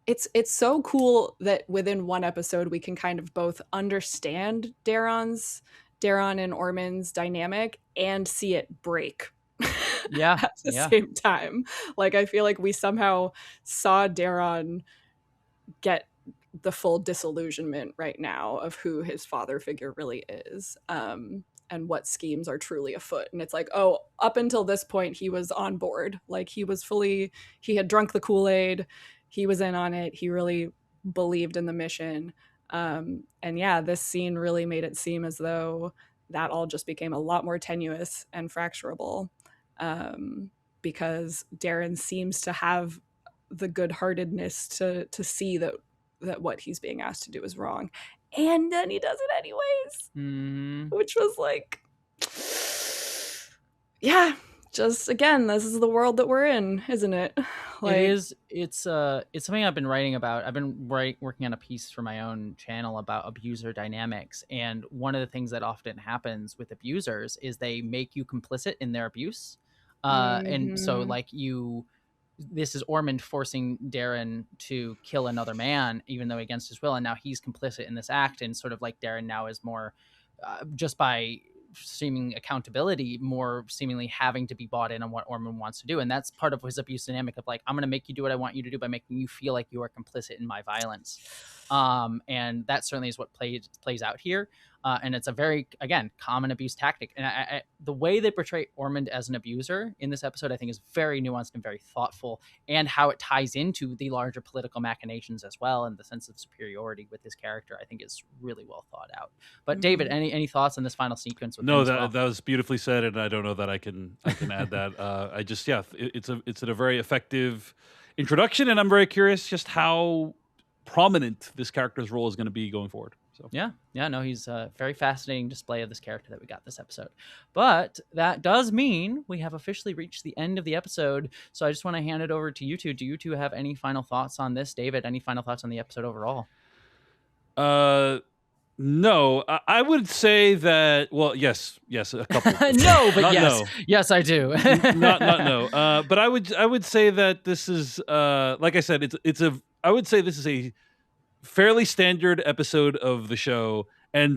it's so cool that within one episode we can kind of both understand Darren and Ormund's dynamic and see it break. Yeah, at the same time. Like, I feel like we somehow saw Darren get the full disillusionment right now of who his father figure really is, and what schemes are truly afoot. And it's like, oh, up until this point, he was on board. Like, he had drunk the Kool-Aid. He was in on it. He really believed in the mission. And yeah, this scene really made it seem as though that all just became a lot more tenuous and fracturable, because Darren seems to have the good-heartedness to see that what he's being asked to do is wrong, and then he does it anyways, which was like, yeah, just again, this is the world that we're in, isn't it? Like, it is. It's something I've been writing about. I've been working on a piece for my own channel about abuser dynamics, and one of the things that often happens with abusers is they make you complicit in their abuse, and so like this is Ormund forcing Darren to kill another man, even though against his will, and now he's complicit in this act, and sort of like Darren now is more, just by seeming accountability, more seemingly having to be bought in on what Ormund wants to do. And that's part of his abuse dynamic of like, I'm going to make you do what I want you to do by making you feel like you are complicit in my violence. And that certainly is what plays out here. and it's a very, again, common abuse tactic. And the way they portray Ormund as an abuser in this episode, I think, is very nuanced and very thoughtful, and how it ties into the larger political machinations as well, and the sense of superiority with his character, I think, is really well thought out. But David, any thoughts on this final sequence? With No, that was beautifully said, and I don't know that I can add that. It's a very effective introduction, and I'm very curious just how prominent this character's role is going to be going forward. So he's a very fascinating display of this character that we got this episode. But that does mean we have officially reached the end of the episode. So I just want to hand it over to you two. Do you two have any final thoughts on this? David, any final thoughts on the episode overall? No, I would say that. Well, yes, a couple. No, but Not yes, no. Yes, I do. not no. But I would say that this is like I said, I would say this is a fairly standard episode of the show, and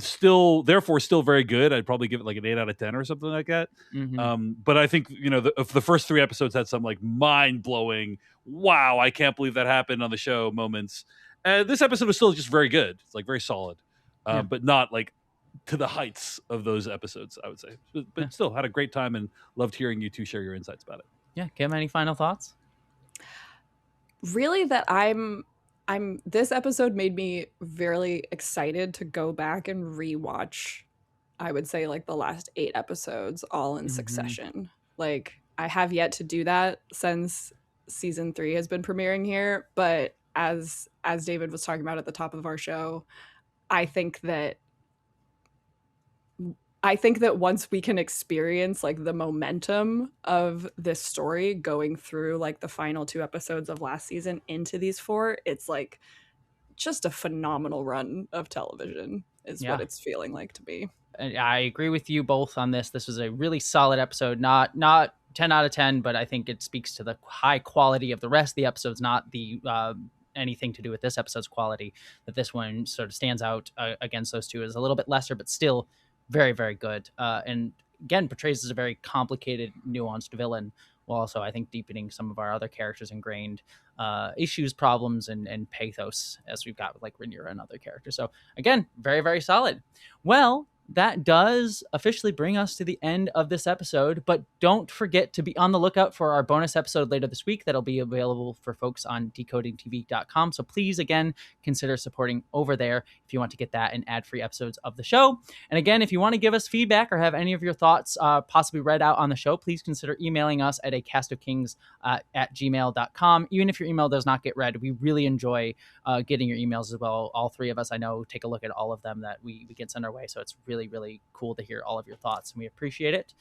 therefore still very good. I'd probably give it like an 8 out of 10 or something like that. But I think the first 3 episodes had some like mind blowing, wow, I can't believe that happened on the show moments. This episode was still just very good. It's like very solid. But not like to the heights of those episodes, I would say. But still had a great time and loved hearing you two share your insights about it. Yeah, Kim, any final thoughts? Really, that this episode made me very excited to go back and rewatch, I would say, like the last 8 episodes all in succession. Like, I have yet to do that since season 3 has been premiering here, but as David was talking about at the top of our show, I think that once we can experience like the momentum of this story going through like the final 2 episodes of last season into these 4, it's like just a phenomenal run of television is what it's feeling like to me. And I agree with you both on this. This was a really solid episode, not 10 out of 10, but I think it speaks to the high quality of the rest of the episodes, not the anything to do with this episode's quality, that this one sort of stands out against those two. Is a little bit lesser, but still very, very good. And again, portrays as a very complicated, nuanced villain, while also, I think, deepening some of our other characters' ingrained issues, problems, and pathos, as we've got with like Rhenyera and other characters. So again, very, very solid. Well, that does officially bring us to the end of this episode, but don't forget to be on the lookout for our bonus episode later this week that'll be available for folks on decodingtv.com. So please, again, consider supporting over there if you want to get that and ad-free episodes of the show. And again, if you want to give us feedback or have any of your thoughts possibly read out on the show, please consider emailing us at acastofkings@gmail.com. Even if your email does not get read, we really enjoy getting your emails as well. All 3 of us, I know, take a look at all of them that we get sent our way. So it's really, really cool to hear all of your thoughts, and we appreciate it.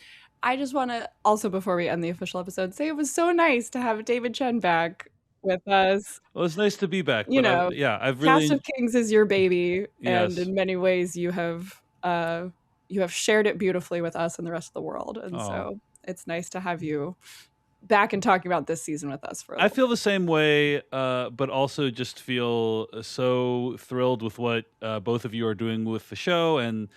I just want to also, before we end the official episode, say it was so nice to have David Chen back with us. Well, it's nice to be back. I've really... Cast of Kings is your baby, and in many ways you have shared it beautifully with us and the rest of the world, and so it's nice to have you back and talking about this season with us. I feel the same way, but also just feel so thrilled with what both of you are doing with the show. And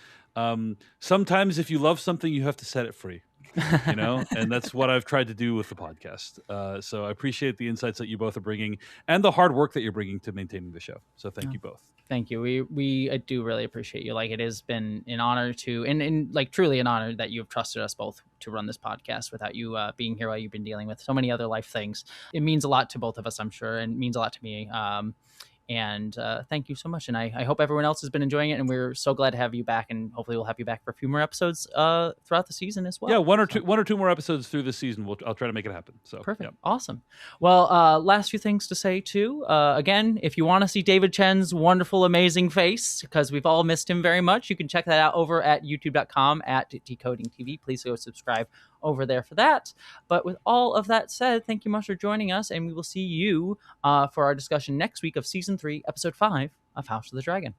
sometimes if you love something, you have to set it free, and that's what I've tried to do with the podcast. So I appreciate the insights that you both are bringing and the hard work that you're bringing to maintaining the show. So thank you both. Thank you. We do really appreciate you. Like, it has been an honor and like truly an honor that you've trusted us both to run this podcast without you being here while you've been dealing with so many other life things. It means a lot to both of us, I'm sure, and means a lot to me. And thank you so much. And I hope everyone else has been enjoying it. And we're so glad to have you back. And hopefully we'll have you back for a few more episodes throughout the season as well. Yeah, one or two more episodes through this season. I'll try to make it happen. So perfect. Yeah. Awesome. Well, last few things to say too. Again, if you want to see David Chen's wonderful, amazing face, because we've all missed him very much, you can check that out over at youtube.com/decodingtv. Please go subscribe over there for that. But with all of that said, thank you much for joining us, and we will see you for our discussion next week of season 3, episode 5 of House of the Dragon.